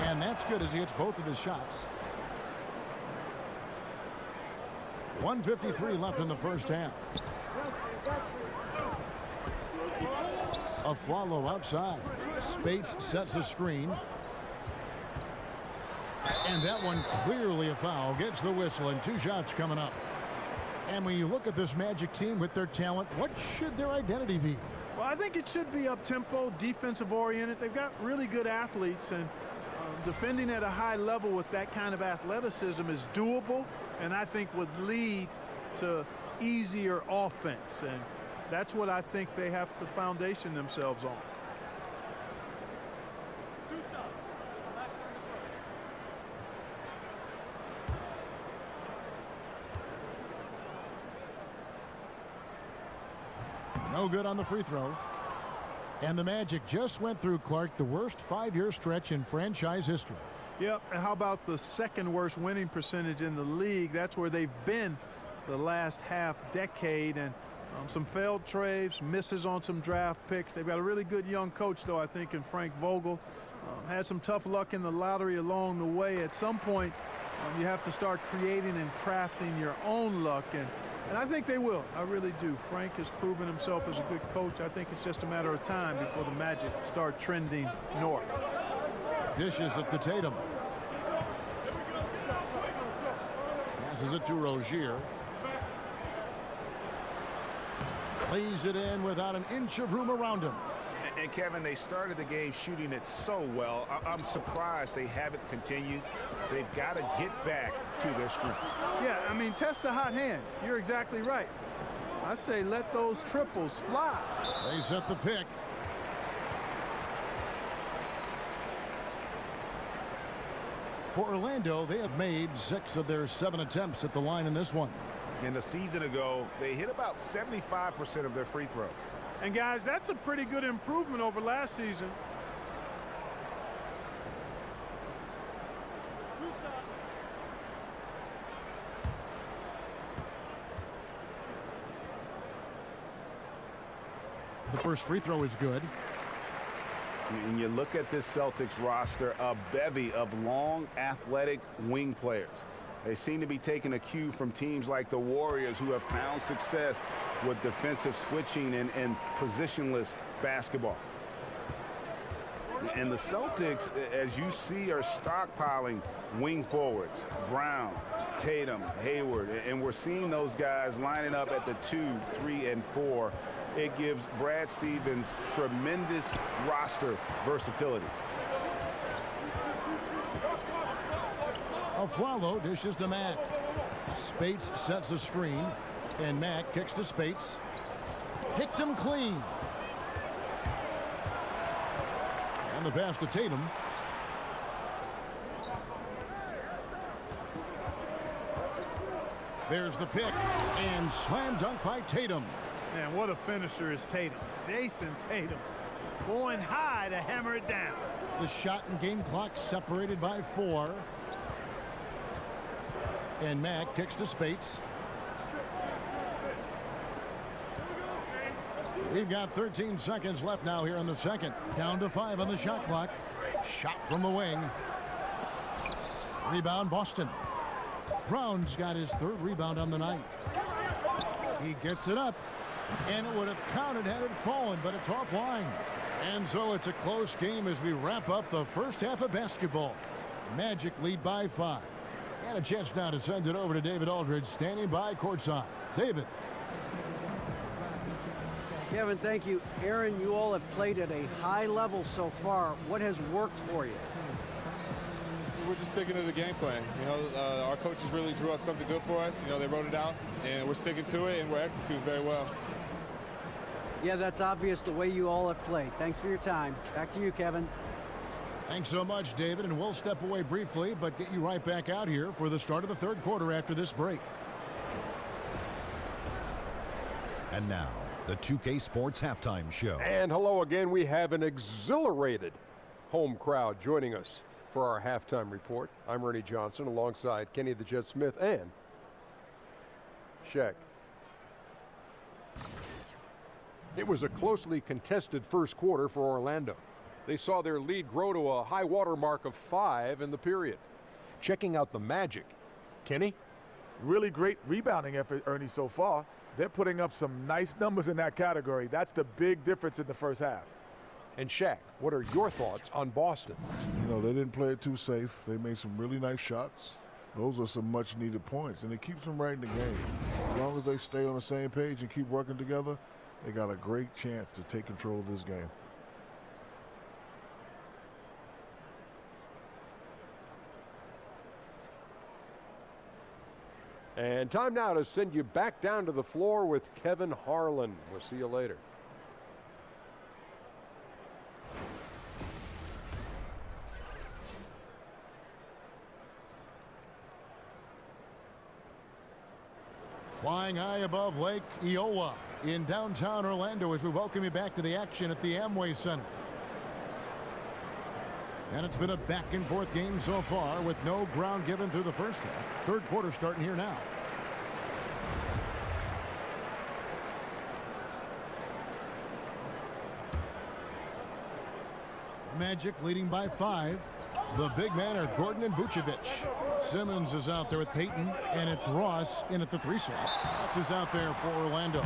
And that's good as he hits both of his shots. 1:53 left in the first half. A follow outside. Spates sets a screen. And that one clearly a foul. Gets the whistle, and 2 shots coming up. And when you look at this Magic team with their talent, what should their identity be? Well, I think it should be up-tempo, defensive-oriented. They've got really good athletes, and defending at a high level with that kind of athleticism is doable, and I think would lead to easier offense. And that's what I think they have to foundation themselves on. No good on the free throw. And the Magic just went through, Clark, the worst 5-year stretch in franchise history. Yep, and how about the second worst winning percentage in the league? That's where they've been the last half decade, and some failed trades, misses on some draft picks. They've got a really good young coach, though, I think, in Frank Vogel. Had some tough luck in the lottery along the way. At some point, you have to start creating and crafting your own luck, and I think they will. I really do. Frank has proven himself as a good coach. I think it's just a matter of time before the Magic start trending north. Dishes it to Tatum. Passes it to Rozier. Plays it in without an inch of room around him. And Kevin, they started the game shooting it so well. I'm surprised they haven't continued. They've got to get back to their strength. Yeah, I mean, test the hot hand. You're exactly right. I say let those triples fly. They set the pick. For Orlando, they have made 6 of their 7 attempts at the line in this one. And a season ago, they hit about 75% of their free throws. And guys, that's a pretty good improvement over last season. The first free throw is good. And you look at this Celtics roster, a bevy of long, athletic wing players. They seem to be taking a cue from teams like the Warriors, who have found success with defensive switching and positionless basketball. And the Celtics, as you see, are stockpiling wing forwards. Brown, Tatum, Hayward, and we're seeing those guys lining up at the 2, 3, and 4. It gives Brad Stevens tremendous roster versatility. Aflalo dishes to Mack. Spates sets a screen, and Mack kicks to Spates. Picked him clean. And the pass to Tatum. There's the pick, and slam dunk by Tatum. Man, what a finisher is Tatum. Jason Tatum going high to hammer it down. The shot and game clock separated by 4. And Mack kicks to Spates. We've got 13 seconds left now here in the second. Down to 5 on the shot clock. Shot from the wing. Rebound Boston. Brown's got his 3rd rebound on the night. He gets it up. And it would have counted had it fallen, but it's offline. And so it's a close game as we wrap up the first half of basketball. Magic lead by 5. And a chance now to send it over to David Aldridge, standing by courtside. David. Kevin, thank you. Aaron, you all have played at a high level so far. What has worked for you? We're just sticking to the game plan. You know, our coaches really drew up something good for us. You know, they wrote it out, and we're sticking to it, and we're executing very well. Yeah, that's obvious the way you all have played. Thanks for your time. Back to you, Kevin. Thanks so much, David, and we'll step away briefly, but get you right back out here for the start of the third quarter after this break. And now, the 2K Sports Halftime Show. And hello again. We have an exhilarated home crowd joining us for our halftime report. I'm Ernie Johnson alongside Kenny the Jet Smith and Shaq. It was a closely contested first quarter for Orlando. They saw their lead grow to a high water mark of 5 in the period. Checking out the Magic. Kenny? Really great rebounding effort, Ernie, so far. They're putting up some nice numbers in that category. That's the big difference in the first half. And Shaq, what are your thoughts on Boston? You know, they didn't play it too safe. They made some really nice shots. Those are some much-needed points, and it keeps them right in the game. As long as they stay on the same page and keep working together, they got a great chance to take control of this game. And time now to send you back down to the floor with Kevin Harlan. We'll see you later. Flying high above Lake Eola in downtown Orlando as we welcome you back to the action at the Amway Center. And it's been a back-and-forth game so far with no ground given through the first half. Third quarter starting here now. Magic leading by 5. The big men are Gordon and Vucevic. Simmons is out there with Payton, and it's Ross in at the 3 slot. Ross is out there for Orlando.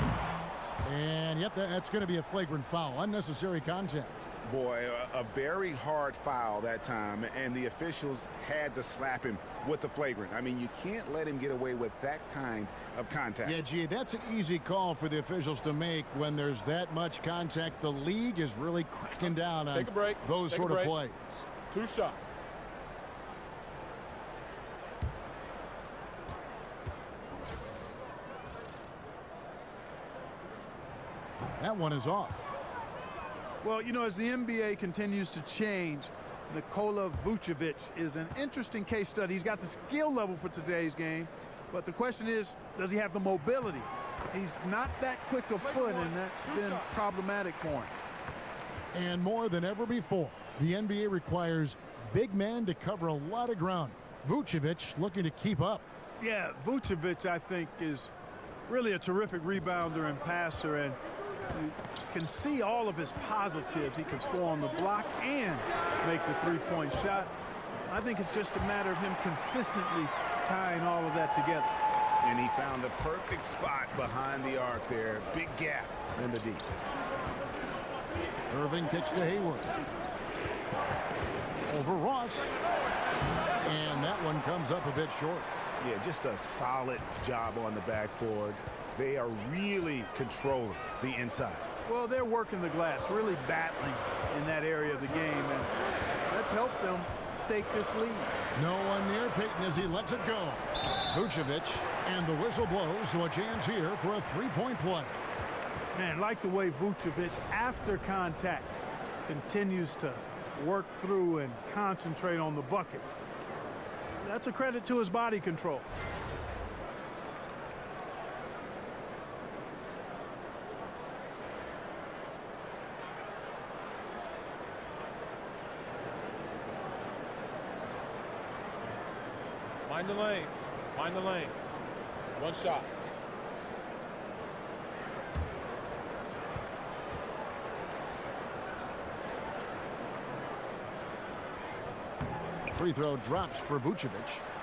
And yep, that's going to be a flagrant foul. Unnecessary contact. Boy, a very hard foul that time, and the officials had to slap him with the flagrant. I mean, you can't let him get away with that kind of contact. Yeah, gee, that's an easy call for the officials to make when there's that much contact. The league is really cracking down on those sort of plays. 2 shots. That one is off. Well, you know, as the NBA continues to change, Nikola Vucevic is an interesting case study. He's got the skill level for today's game, but the question is, does he have the mobility? He's not that quick of foot, and that's been problematic for him. And more than ever before, the NBA requires big men to cover a lot of ground. Vucevic looking to keep up. Yeah, Vucevic, I think, is really a terrific rebounder and passer, and you can see all of his positives. He can score on the block and make the three-point shot. I think it's just a matter of him consistently tying all of that together. And he found the perfect spot behind the arc there. Big gap in the deep. Irving kicks to Hayward. Over Ross. And that one comes up a bit short. Yeah, just a solid job on the backboard. They are really controlling the inside. Well, they're working the glass, really battling in that area of the game, and that's helped them stake this lead. No one near Payton as he lets it go. Vucevic, and the whistle blows, so a chance here for a three-point play. Man, like the way Vucevic, after contact, continues to work through and concentrate on the bucket. That's a credit to his body control. Mind the lanes. Mind the lanes. 1 shot. Free throw drops for Vucevic.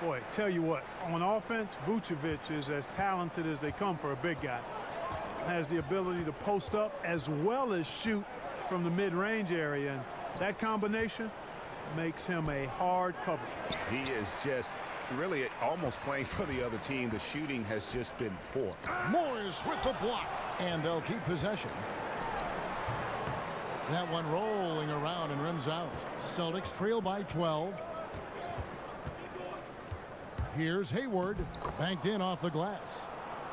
Boy, tell you what, on offense, Vucevic is as talented as they come for a big guy. Has the ability to post up as well as shoot from the mid-range area, and that combination makes him a hard cover. He is just really almost playing for the other team. The shooting has just been poor. Morris with the block, and they'll keep possession. That one rolling around and rims out. Celtics trail by 12. Here's Hayward, banked in off the glass.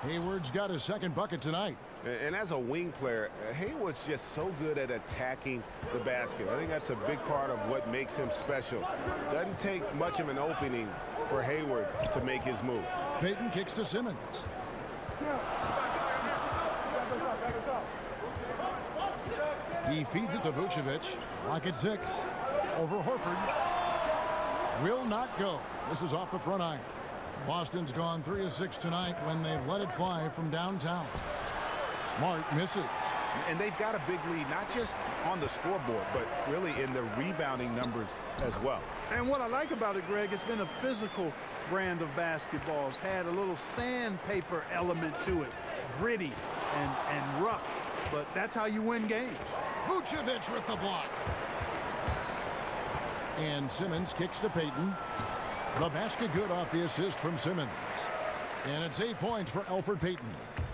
Hayward's got his second bucket tonight. And as a wing player, Hayward's just so good at attacking the basket. I think that's a big part of what makes him special. Doesn't take much of an opening for Hayward to make his move. Payton kicks to Simmons. He feeds it to Vucevic. Lock at 6. Over Horford. Will not go. This is off the front iron. Boston's gone 3 of 6 tonight when they've let it fly from downtown. Smart misses. And they've got a big lead, not just on the scoreboard, but really in the rebounding numbers as well. And what I like about it, Greg, it's been a physical brand of basketball. It's had a little sandpaper element to it. Gritty and rough. But that's how you win games. Vucevic with the block. And Simmons kicks to Payton. The basket good off the assist from Simmons. And it's 8 points for Elfrid Payton.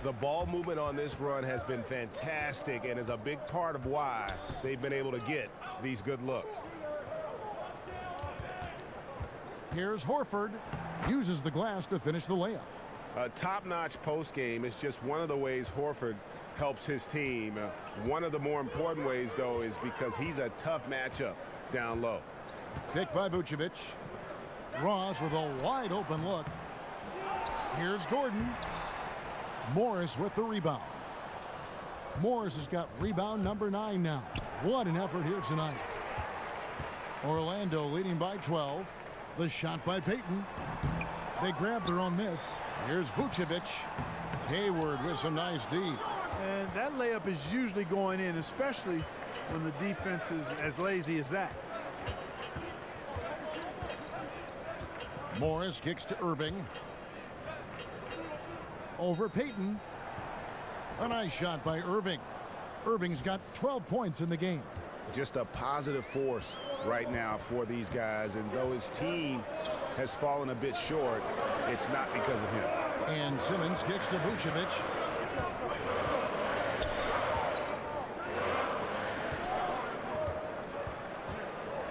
The ball movement on this run has been fantastic and is a big part of why they've been able to get these good looks. Here's Horford. Uses the glass to finish the layup. A top-notch post game is just one of the ways Horford helps his team. One of the more important ways, though, is because he's a tough matchup down low. Kick by Vucevic. Ross with a wide open look. Here's Gordon. Morris with the rebound. Morris has got rebound number 9 now. What an effort here tonight. Orlando leading by 12. The shot by Payton. They grab their own miss. Here's Vucevic. Hayward with some nice D. And that layup is usually going in, especially when the defense is as lazy as that. Morris kicks to Irving. Over Payton. A nice shot by Irving. Irving's got 12 points in the game. Just a positive force right now for these guys. And though his team has fallen a bit short, it's not because of him. And Simmons kicks to Vucevic.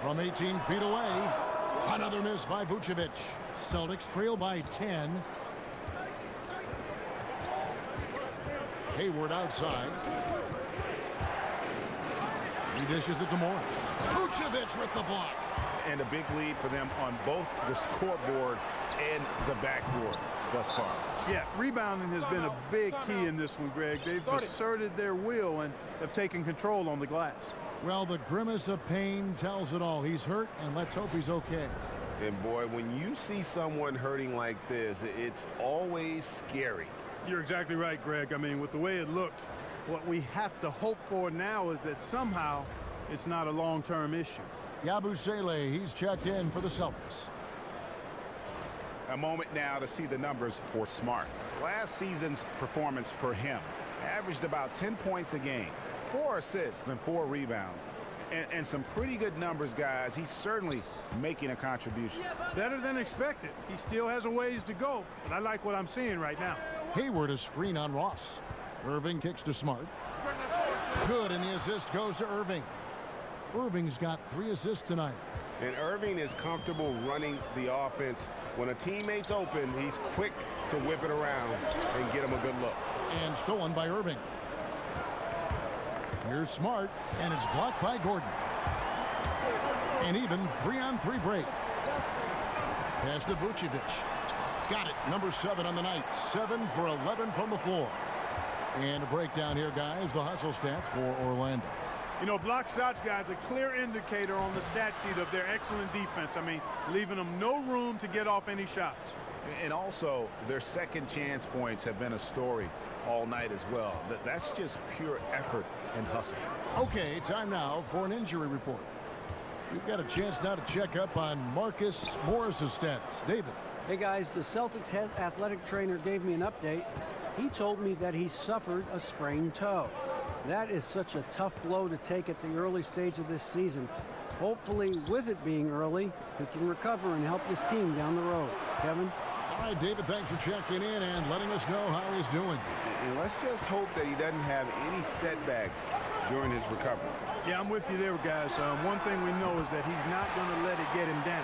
From 18 feet away. Another miss by Vucevic. Celtics trail by 10. Hayward outside. He dishes it to Morris. Vucevic with the block. And a big lead for them on both the scoreboard and the backboard thus far. Yeah, rebounding has been a big key in this one, Greg. They've asserted their will and have taken control on the glass. Well, the grimace of pain tells it all. He's hurt, and let's hope he's okay. And boy, when you see someone hurting like this, it's always scary. You're exactly right, Greg. I mean, with the way it looks, what we have to hope for now is that somehow it's not a long-term issue. Yabusele, he's checked in for the Celtics. A moment now to see the numbers for Smart. Last season's performance for him averaged about 10 points a game, 4 assists and 4 rebounds. And some pretty good numbers, guys. He's certainly making a contribution. Better than expected. He still has a ways to go, but I like what I'm seeing right now. Hayward a screen on Ross. Irving kicks to Smart. Good, and the assist goes to Irving. Irving's got 3 assists tonight. And Irving is comfortable running the offense. When a teammate's open, he's quick to whip it around and get him a good look. And stolen by Irving. Here's Smart, and it's blocked by Gordon. An even 3-on-3 break. Pass to Vucevic. Got it. Number 7 on the night. 7 for 11 from the floor. And a breakdown here, guys. The hustle stats for Orlando. You know, block shots, guys, a clear indicator on the stat sheet of their excellent defense. I mean, leaving them no room to get off any shots. And also, their second chance points have been a story all night as well. That's just pure effort and hustle. Okay, time now for an injury report. We've got a chance now to check up on Marcus Morris's status. David. Hey, guys, the Celtics head athletic trainer gave me an update. He told me that he suffered a sprained toe. That is such a tough blow to take at the early stage of this season. Hopefully, with it being early, he can recover and help this team down the road. Kevin? All right, David, thanks for checking in and letting us know how he's doing. And let's just hope that he doesn't have any setbacks during his recovery. Yeah, I'm with you there, guys. One thing we know is that he's not going to let it get him down.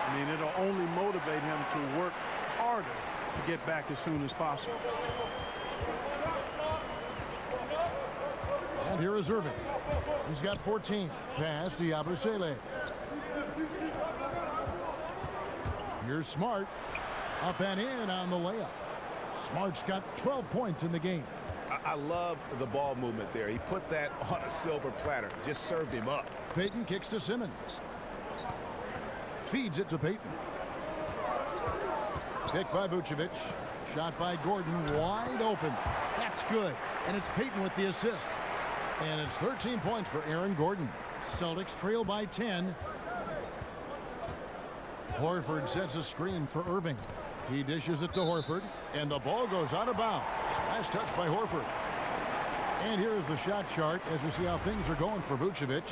I mean, it'll only motivate him to work harder to get back as soon as possible. And here is Irving. He's got 14. Pass to Yabusele. Here's Smart. Up and in on the layup. Smart's got 12 points in the game. I love the ball movement there. He put that on a silver platter. Just served him up. Payton kicks to Simmons. Feeds it to Payton. Picked by Vucevic. Shot by Gordon. Wide open. That's good. And it's Payton with the assist. And it's 13 points for Aaron Gordon. Celtics trail by 10. Horford sets a screen for Irving. He dishes it to Horford, and the ball goes out of bounds. Last touch by Horford. And here is the shot chart as we see how things are going for Vucevic.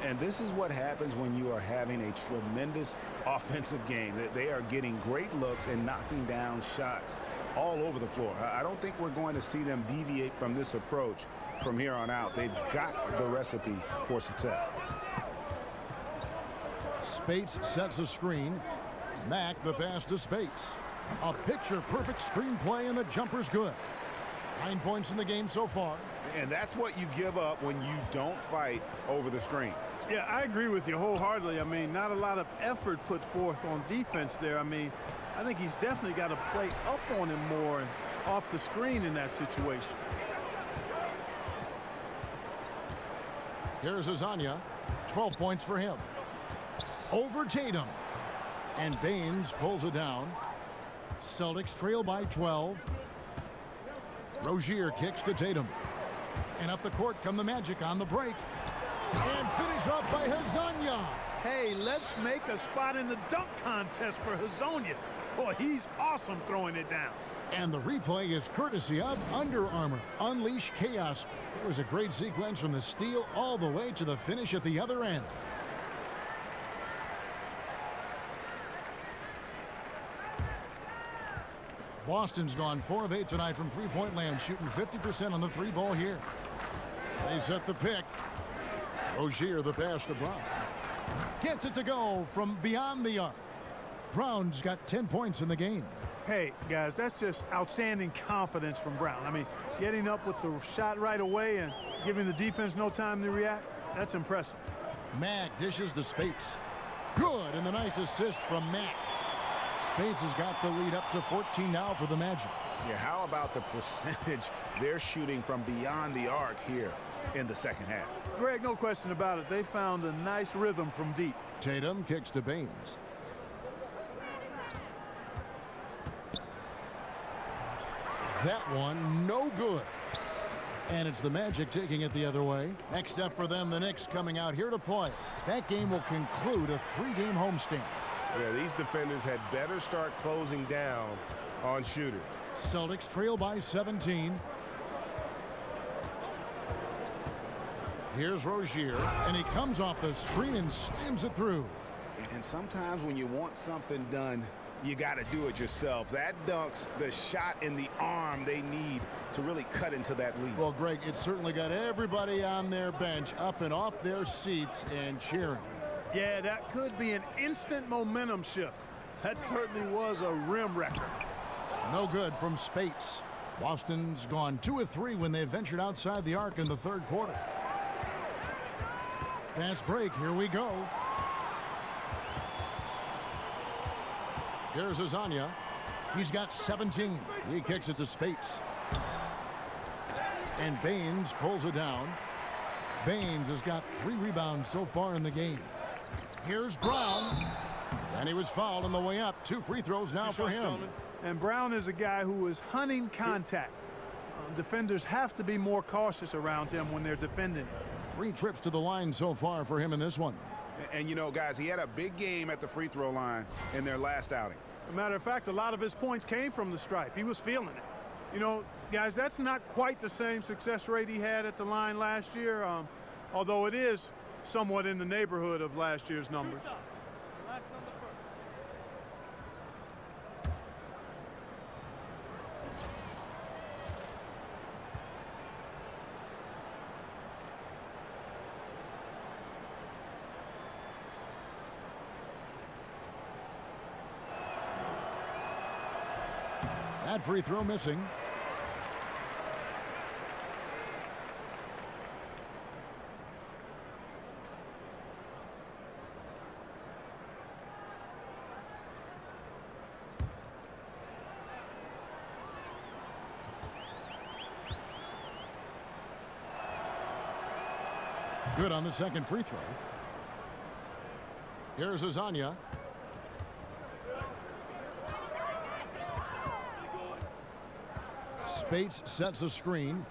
And this is what happens when you are having a tremendous offensive game. They are getting great looks and knocking down shots all over the floor. I don't think we're going to see them deviate from this approach from here on out. They've got the recipe for success. Spates sets a screen. Mack the pass to Spates. A picture-perfect screenplay, and the jumper's good. 9 points in the game so far. And that's what you give up when you don't fight over the screen. Yeah, I agree with you wholeheartedly. I mean, not a lot of effort put forth on defense there. I mean, I think he's definitely got to play up on him more and off the screen in that situation. Here's Azania. 12 points for him. Over Tatum. And Baines pulls it down. Celtics trail by 12. Rozier kicks to Tatum. And up the court come the Magic on the break. And finish off by Hazanya. Hey, let's make a spot in the dunk contest for Hazonia. Boy, he's awesome throwing it down. And the replay is courtesy of Under Armour. Unleash chaos. It was a great sequence from the steal all the way to the finish at the other end. Boston's gone 4 of 8 tonight from three-point land, shooting 50% on the three ball here. They set the pick. Rozier the pass to Brown. Gets it to go from beyond the arc. Brown's got 10 points in the game. Hey, guys, that's just outstanding confidence from Brown. I mean, getting up with the shot right away and giving the defense no time to react, that's impressive. Mack dishes to Spates. Good, and the nice assist from Mack. Spates has got the lead up to 14 now for the Magic. Yeah, how about the percentage they're shooting from beyond the arc here in the second half? Greg, no question about it. They found a nice rhythm from deep. Tatum kicks to Baines. That one, no good. And it's the Magic taking it the other way. Next up for them, the Knicks coming out here to play. That game will conclude a 3-game homestand. Yeah, these defenders had better start closing down on shooters. Celtics trail by 17. Here's Rozier, and he comes off the screen and slams it through. And sometimes when you want something done, you got to do it yourself. That dunks the shot in the arm they need to really cut into that lead. Well, Greg, it certainly got everybody on their bench up and off their seats and cheering. Yeah, that could be an instant momentum shift. That certainly was a rim wrecker. No good from Spates. Boston's gone 2 of 3 when they ventured outside the arc in the third quarter. Fast break, here we go. Here's Azania. He's got 17. He kicks it to Spates. And Baines pulls it down. Baines has got 3 rebounds so far in the game. Here's Brown. And he was fouled on the way up. 2 free throws now for him. And Brown is a guy who is hunting contact. Defenders have to be more cautious around him when they're defending. 3 trips to the line so far for him in this one. And, you know, guys, he had a big game at the free throw line in their last outing. As a matter of fact, a lot of his points came from the stripe. He was feeling it. You know, guys, that's not quite the same success rate he had at the line last year, although it is somewhat in the neighborhood of last year's numbers. That free throw missing. Good on the second free throw. Here's Azania. Spates sets a screen.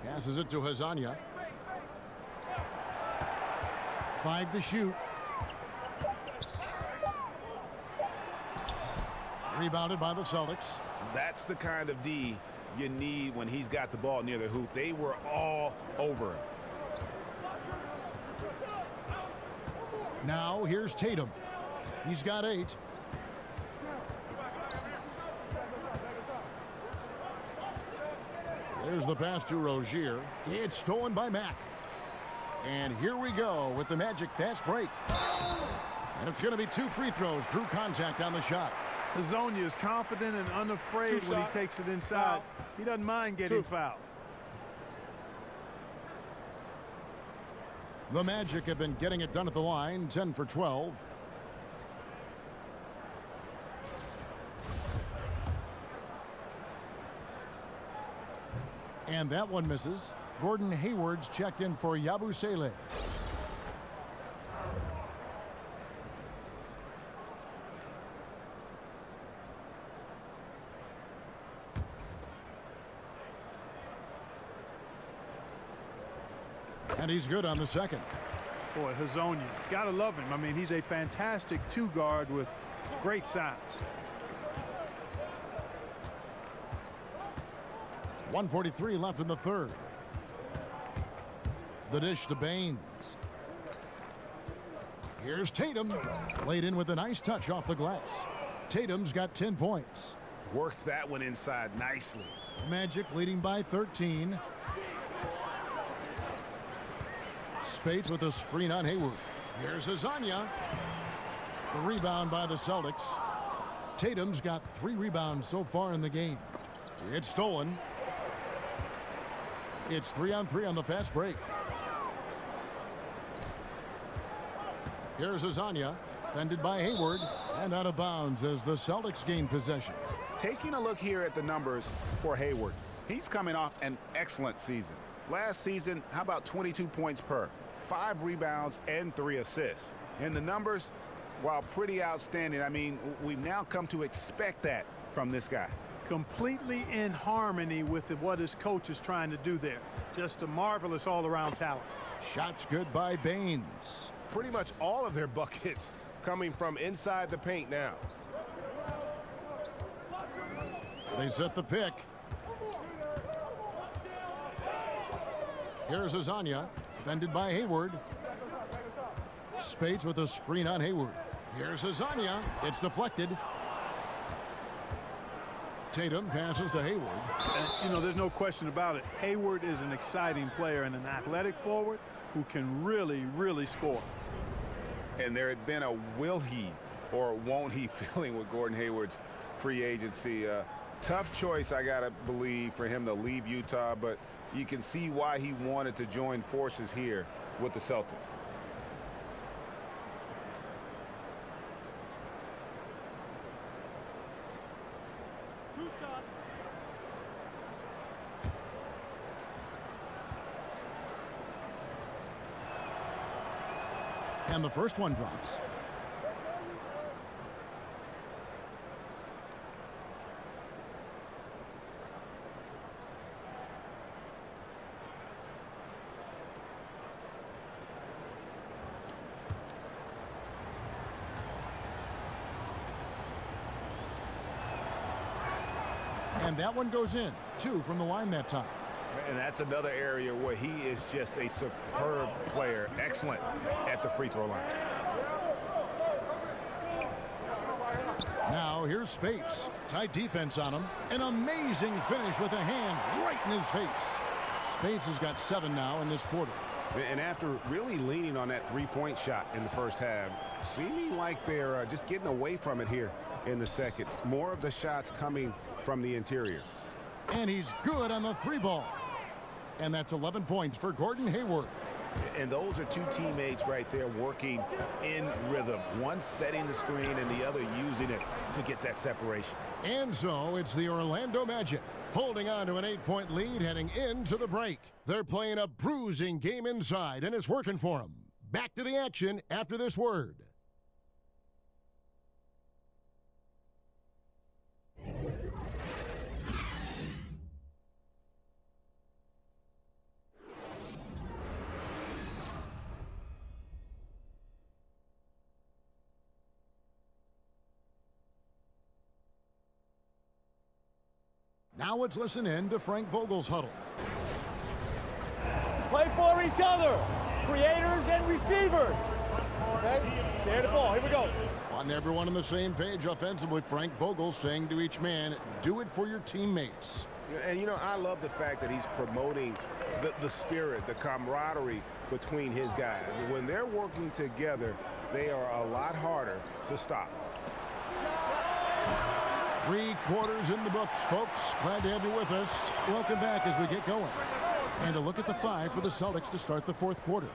Passes it to Hazania. 5 to shoot. Rebounded by the Celtics. That's the kind of D you need when he's got the ball near the hoop. They were all over him. Now here's Tatum. He's got 8. There's the pass to Rozier. It's stolen by Mack. And here we go with the Magic fast break. And it's going to be 2 free throws. Drew contact on the shot. Hazonia is confident and unafraid when he takes it inside. He doesn't mind getting fouled. The Magic have been getting it done at the line, 10 for 12. And that one misses. Gordon Hayward's checked in for Yabusele. And he's good on the second. Boy, Hazonia, gotta love him. I mean, he's a fantastic 2-guard with great size. 1:43 left in the third. The dish to Baines. Here's Tatum. Laid in with a nice touch off the glass. Tatum's got 10 points. Worked that one inside nicely. Magic leading by 13. Spates with a screen on Hayward. Here's Azania. The rebound by the Celtics. Tatum's got 3 rebounds so far in the game. It's stolen. It's 3-on-3 on the fast break. Here's Azania, fended by Hayward, and out of bounds as the Celtics gain possession. Taking a look here at the numbers for Hayward. He's coming off an excellent season. Last season, how about 22 points per, 5 rebounds, and 3 assists. And the numbers, while pretty outstanding, I mean, we've now come to expect that from this guy. Completely in harmony with what his coach is trying to do there. Just a marvelous all-around talent. Shots good by Baines. Pretty much all of their buckets coming from inside the paint now. They set the pick. Here's Azania, fended by Hayward. Spates with a screen on Hayward. Here's Azania. It's deflected. Tatum passes to Hayward. And, you know, there's no question about it. Hayward is an exciting player and an athletic forward who can really, really score. And there had been a will he or won't he feeling with Gordon Hayward's free agency. Tough choice, I got to believe, for him to leave Utah, but you can see why he wanted to join forces here with the Celtics. And the first one drops. And that one goes in. 2 from the line that time. And that's another area where he is just a superb player. Excellent at the free throw line. Now here's Spates. Tight defense on him. An amazing finish with a hand right in his face. Spates has got 7 now in this quarter. And after really leaning on that three-point shot in the first half, seeming like they're just getting away from it here in the second. More of the shots coming from the interior. And he's good on the three ball. And that's 11 points for Gordon Hayward. And those are two teammates right there working in rhythm. One setting the screen and the other using it to get that separation. And so it's the Orlando Magic holding on to an 8-point lead heading into the break. They're playing a bruising game inside, and it's working for them. Back to the action after this word. Now let's listen in to Frank Vogel's huddle. Play for each other, creators and receivers. Okay, share the ball. Here we go. On everyone on the same page offensively, Frank Vogel saying to each man, do it for your teammates. And, you know, I love the fact that he's promoting the spirit, the camaraderie between his guys. When they're working together, they are a lot harder to stop. 3 quarters in the books, folks. Glad to have you with us. Welcome back as we get going. And a look at the 5 for the Celtics to start the fourth quarter.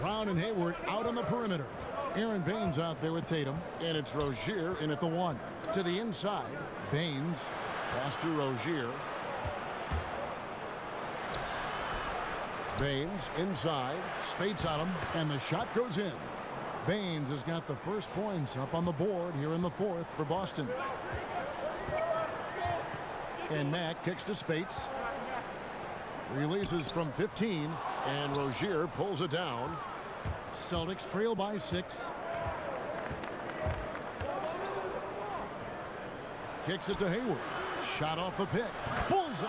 Brown and Hayward out on the perimeter. Aaron Baines out there with Tatum. And it's Rozier in at the 1. To the inside, Baines. Pass to Rozier. Baines inside. Spates on him. And the shot goes in. Baines has got the first points up on the board here in the fourth for Boston. And Mack kicks to Spates. Releases from 15. And Rozier pulls it down. Celtics trail by 6. Kicks it to Hayward. Shot off the pick. Bullseye.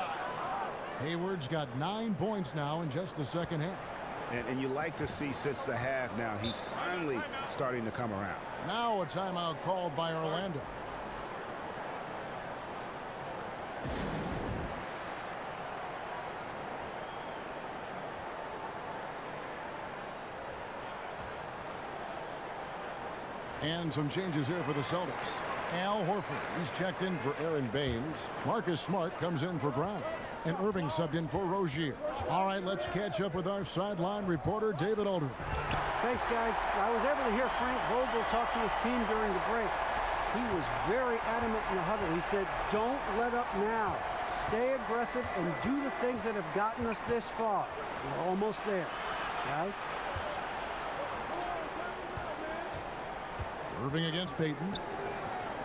Hayward's got 9 points now in just the second half. And you like to see since the half now, he's finally starting to come around. Now a timeout called by Orlando. And some changes here for the Celtics. Al Horford, he's checked in for Aaron Baines. Marcus Smart comes in for Brown. And Irving subbed in for Rozier. All right, let's catch up with our sideline reporter, David Aldridge. Thanks, guys. I was able to hear Frank Vogel talk to his team during the break. He was very adamant in the huddle. He said, don't let up now. Stay aggressive and do the things that have gotten us this far. We're almost there, guys. Irving against Payton.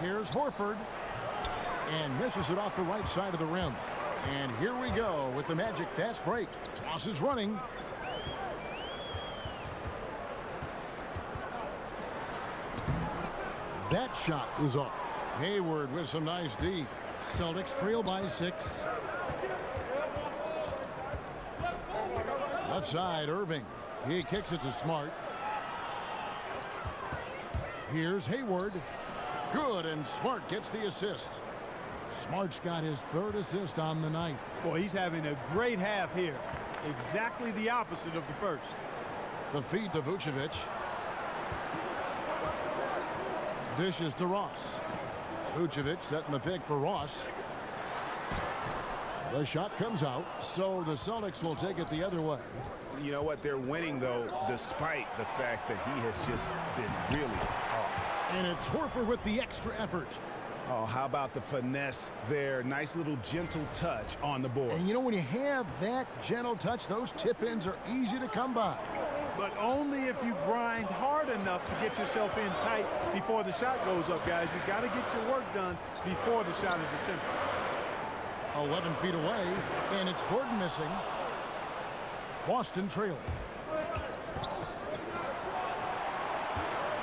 Here's Horford. And misses it off the right side of the rim. And here we go with the Magic fast break. Ross is running. That shot is off. Hayward with some nice D. Celtics trail by 6. Left side, Irving. He kicks it to Smart. Here's Hayward. Good, and Smart gets the assist. Smart's got his 3rd assist on the night. Boy, he's having a great half here. Exactly the opposite of the first. The feed to Vucevic. Dishes to Ross. Vucevic setting the pick for Ross. The shot comes out, so the Celtics will take it the other way. You know what? They're winning, though, despite the fact that he has just been really off. And it's Horford with the extra effort. Oh, how about the finesse there? Nice little gentle touch on the board. And you know, when you have that gentle touch, those tip-ins are easy to come by. But only if you grind hard enough to get yourself in tight before the shot goes up, guys. You got to get your work done before the shot is attempted. 11 feet away, and it's Gordon missing. Boston trailing.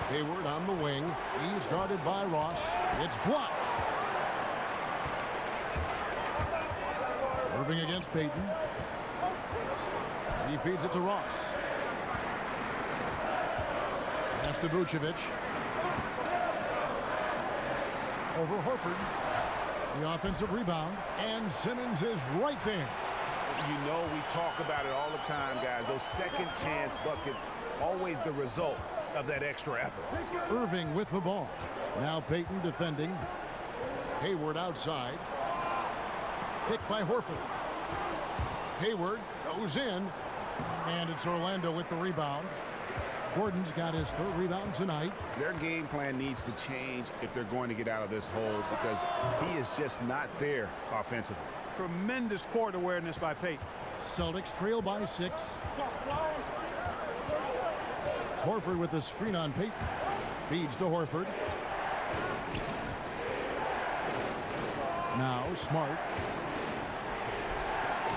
Hayward on the wing. He's guarded by Ross. It's blocked. Irving against Payton. He feeds it to Ross. Pass to Vucevic. Over Horford. The offensive rebound. And Simmons is right there. You know, we talk about it all the time, guys. Those second chance buckets, always the result of that extra effort. Irving with the ball. Now Payton defending. Hayward outside. Picked by Horford. Hayward goes in, and it's Orlando with the rebound. Gordon's got his third rebound tonight. Their game plan needs to change if they're going to get out of this hole, because he is just not there offensively. Tremendous court awareness by Payton. Celtics trail by 6. Horford with a screen on Payton. Feeds to Horford. Now Smart.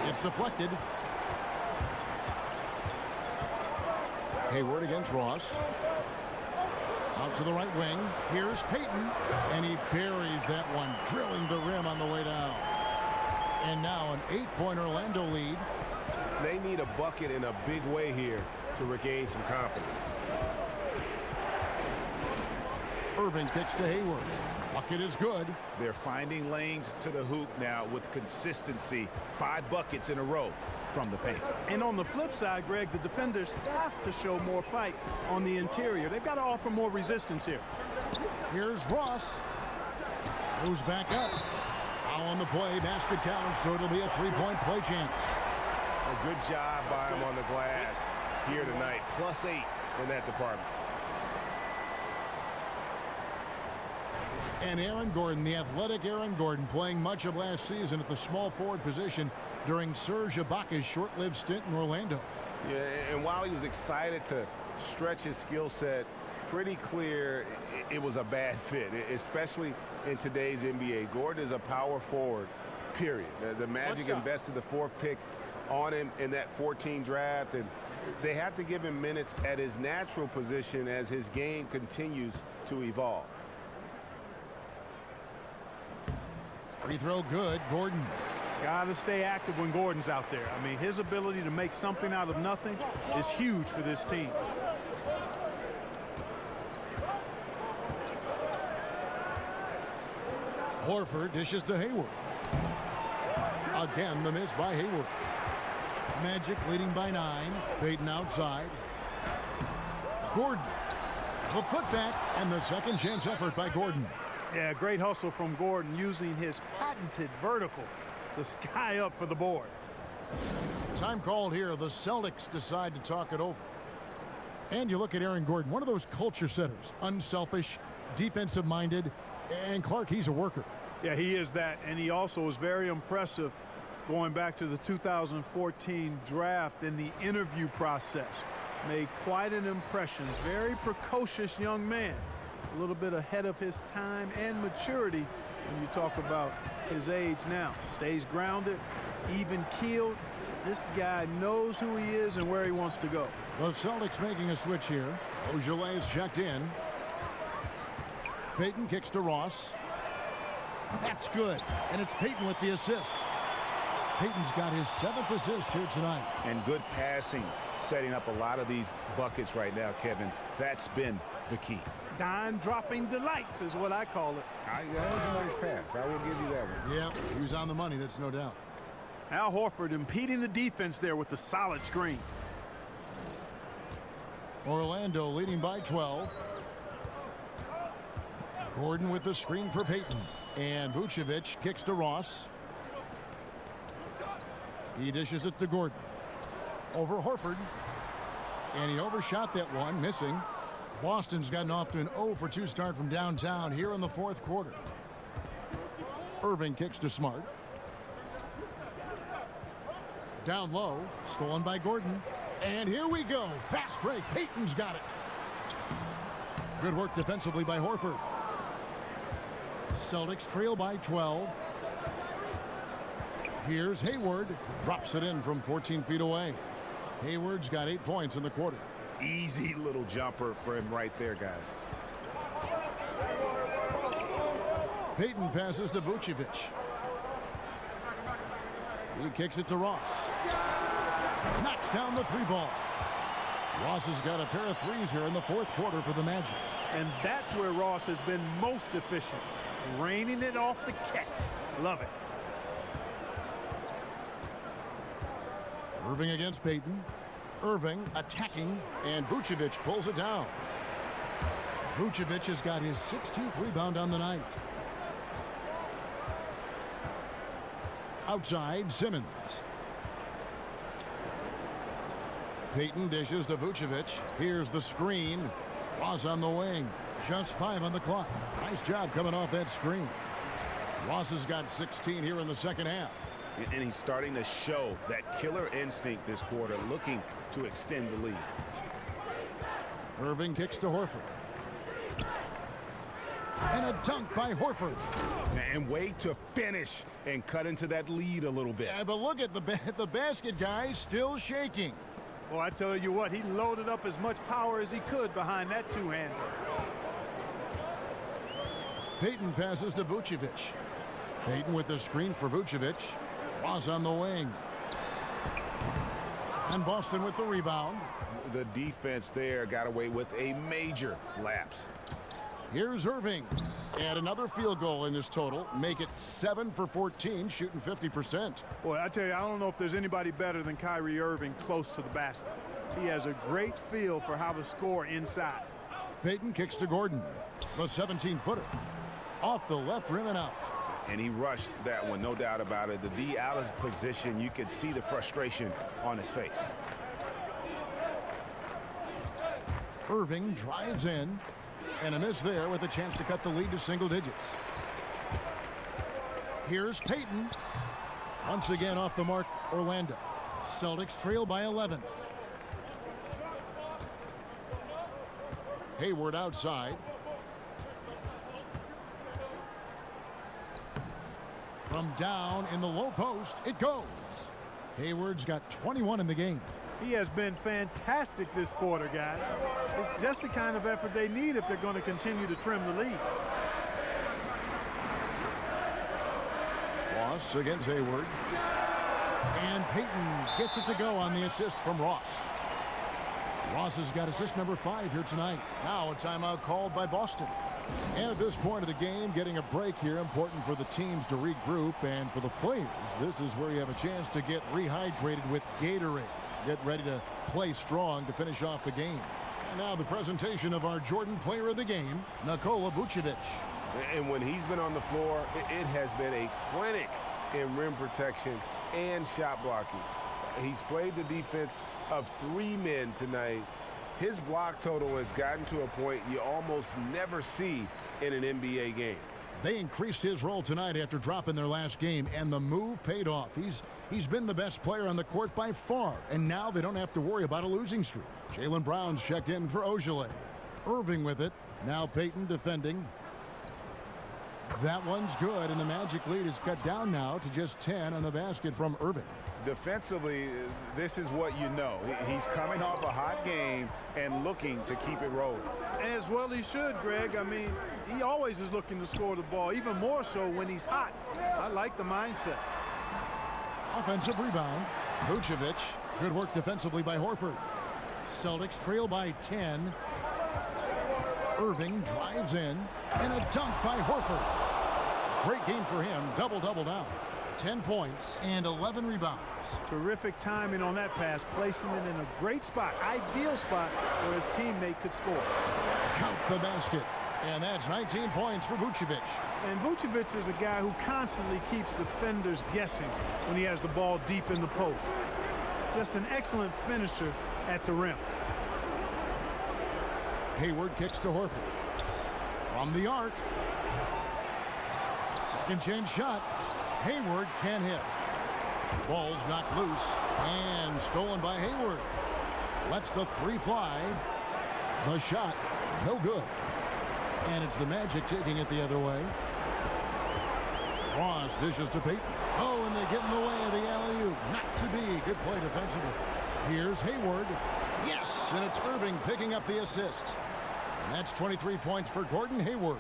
It's deflected. Hayward against Ross. Out to the right wing. Here's Payton. And he buries that one, drilling the rim on the way down. And now an 8-point Orlando lead. They need a bucket in a big way here to regain some confidence. Irving kicks to Hayward. Bucket is good. They're finding lanes to the hoop now with consistency. 5 buckets in a row from the paint. And on the flip side, Greg, the defenders have to show more fight on the interior. They've got to offer more resistance here. Here's Ross. Goes back up. Foul on the play. Basket counts, so it'll be a 3-point play chance. A good job by him on the glass here tonight. +8 in that department. And Aaron Gordon, the athletic Aaron Gordon, playing much of last season at the small forward position during Serge Ibaka's short-lived stint in Orlando. Yeah, and while he was excited to stretch his skill set, pretty clear it was a bad fit, especially in today's NBA. Gordon is a power forward, period. The Magic invested the 4th pick on him in that 14 draft, and they have to give him minutes at his natural position as his game continues to evolve. Free throw good. Gordon. Got to stay active when Gordon's out there. I mean, his ability to make something out of nothing is huge for this team. Horford dishes to Hayward. Again, the miss by Hayward. Magic leading by 9. Payton outside. Gordon. The putback and the second chance effort by Gordon. Yeah, great hustle from Gordon using his patented vertical to sky up for the board. Time called here. The Celtics decide to talk it over. And you look at Aaron Gordon, one of those culture setters, unselfish, defensive-minded, and Clark, he's a worker. Yeah, he is that, and he also is very impressive going back to the 2014 draft in the interview process. Made quite an impression. Very precocious young man. A little bit ahead of his time and maturity when you talk about his age now. Stays grounded, even keeled. This guy knows who he is and where he wants to go. The Celtics making a switch here. Ojeleye is checked in. Payton kicks to Ross. That's good. And it's Payton with the assist. Payton's got his 7th assist here tonight. And good passing, setting up a lot of these buckets right now, Kevin. That's been the key. Dime-dropping delights is what I call it. That was a nice pass. I will give you that one. Yeah, he was on the money, that's no doubt. Al Horford impeding the defense there with the solid screen. Orlando leading by 12. Gordon with the screen for Payton. And Vucevic kicks to Ross. He dishes it to Gordon. Over Horford. And he overshot that one, missing. Boston's gotten off to an 0-for-2 start from downtown here in the 4th quarter. Irving kicks to Smart. Down low, stolen by Gordon. And here we go. Fast break. Payton's got it. Good work defensively by Horford. Celtics trail by 12. Here's Hayward. Drops it in from 14 feet away. Hayward's got 8 points in the quarter. Easy little jumper for him right there, guys. Payton passes to Vucevic. He kicks it to Ross. Knocks down the 3 ball. Ross has got a pair of threes here in the 4th quarter for the Magic. And that's where Ross has been most efficient. Raining it off the catch. Love it. Irving against Payton. Irving attacking, and Vucevic pulls it down. Vucevic has got his 16th rebound on the night. Outside, Simmons. Payton dishes to Vucevic. Here's the screen. Ross on the wing. Just 5 on the clock. Nice job coming off that screen. Ross has got 16 here in the second half. And he's starting to show that killer instinct this quarter, looking to extend the lead. Irving kicks to Horford. And a dunk by Horford. And way to finish and cut into that lead a little bit. Yeah, but look at the basket guy still shaking. Well, I tell you what, he loaded up as much power as he could behind that two-hander. Payton passes to Vucevic. Payton with the screen for Vucevic. Ross on the wing. And Boston with the rebound. The defense there got away with a major lapse. Here's Irving. And another field goal in his total. Make it 7 for 14, shooting 50%. Boy, I tell you, I don't know if there's anybody better than Kyrie Irving close to the basket. He has a great feel for how to score inside. Payton kicks to Gordon. The 17-footer. Off the left rim and out. And he rushed that one, no doubt about it. The D out of position, you could see the frustration on his face. Irving drives in. And a miss there with a chance to cut the lead to single digits. Here's Payton. Once again off the mark, Orlando. Celtics trail by 11. Hayward outside. From down in the low post, it goes. Hayward's got 21 in the game. He has been fantastic this quarter, guys. It's just the kind of effort they need if they're going to continue to trim the lead. Ross against Hayward. And Payton gets it to go on the assist from Ross. Ross has got assist number 5 here tonight. Now a timeout called by Boston. And at this point of the game, getting a break here, important for the teams to regroup, and for the players, this is where you have a chance to get rehydrated with Gatorade. Get ready to play strong to finish off the game. And now the presentation of our Jordan Player of the Game, Nikola Vucevic. And when he's been on the floor, it has been a clinic in rim protection and shot blocking. He's played the defense of 3 men tonight. His block total has gotten to a point you almost never see in an NBA game. They increased his role tonight after dropping their last game, and the move paid off. He's been the best player on the court by far, and now they don't have to worry about a losing streak. Jaylen Brown's checked in for Ogilvy. Irving with it. Now Payton defending. That one's good, and the Magic lead is cut down now to just 10 on the basket from Irving. Defensively, this is what you know. He's coming off a hot game and looking to keep it rolling. As well he should, Greg. I mean, he always is looking to score the ball, even more so when he's hot. I like the mindset. Offensive rebound. Vucevic. Good work defensively by Horford. Celtics trail by 10. Irving drives in. And a dunk by Horford. Great game for him. Double-double now. 10 points and 11 rebounds. Terrific timing on that pass, placing it in a great spot, ideal spot where his teammate could score. Count the basket. And that's 19 points for Vucevic. And Vucevic is a guy who constantly keeps defenders guessing when he has the ball deep in the post. Just an excellent finisher at the rim. Hayward kicks to Horford. From the arc. Second chance shot. Hayward can hit. Ball's knocked loose and stolen by Hayward. Lets the 3 fly. The shot, no good. And it's the Magic taking it the other way. Ross dishes to Payton. Oh, and they get in the way of the alley-oop. Not to be. Good play defensively. Here's Hayward. Yes, and it's Irving picking up the assist. And that's 23 points for Gordon Hayward.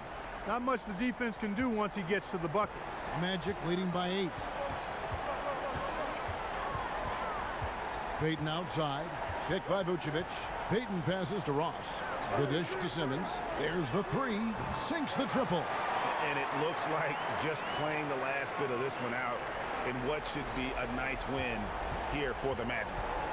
Not much the defense can do once he gets to the bucket. Magic leading by 8. Payton outside. Kick by Vucevic. Payton passes to Ross. The dish to Simmons. There's the 3. Sinks the triple. And it looks like just playing the last bit of this one out, in what should be a nice win here for the Magic.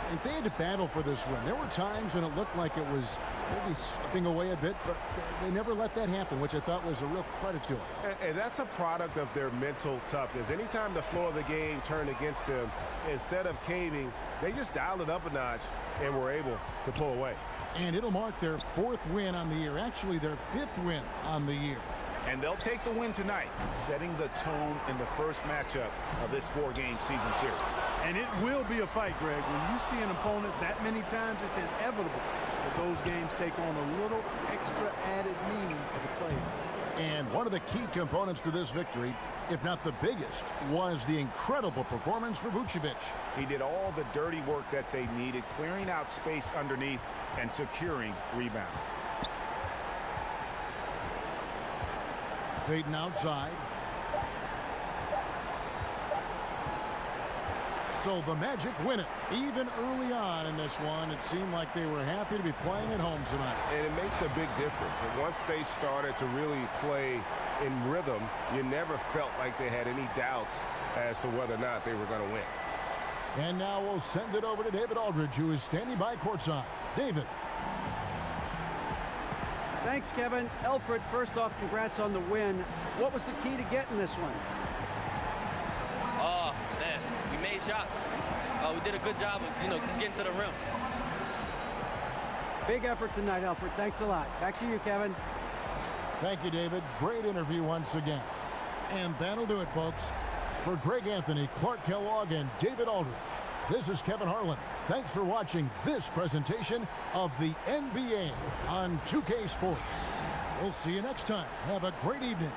And they had to battle for this win. There were times when it looked like it was maybe slipping away a bit, but they never let that happen, which I thought was a real credit to them. And that's a product of their mental toughness. Anytime the flow of the game turned against them, instead of caving, they just dialed it up a notch and were able to pull away. And it'll mark their 4th win on the year, actually their 5th win on the year. And they'll take the win tonight, setting the tone in the first matchup of this 4-game season series. And it will be a fight, Greg. When you see an opponent that many times, it's inevitable that those games take on a little extra added meaning for the player. And one of the key components to this victory, if not the biggest, was the incredible performance for Vucevic. He did all the dirty work that they needed, clearing out space underneath and securing rebounds. Payton outside. So the Magic win it. Even early on in this one, it seemed like they were happy to be playing at home tonight. And it makes a big difference. And once they started to really play in rhythm, you never felt like they had any doubts as to whether or not they were going to win. And now we'll send it over to David Aldridge, who is standing by courtside. David. Thanks, Kevin. Elfrid, first off, congrats on the win. What was the key to getting this one? Oh, man, we made shots. We did a good job of, just getting to the rim. Big effort tonight, Elfrid. Thanks a lot. Back to you, Kevin. Thank you, David. Great interview once again. And that'll do it, folks. For Greg Anthony, Clark Kellogg, and David Aldridge, this is Kevin Harlan. Thanks for watching this presentation of the NBA on 2K Sports. We'll see you next time. Have a great evening.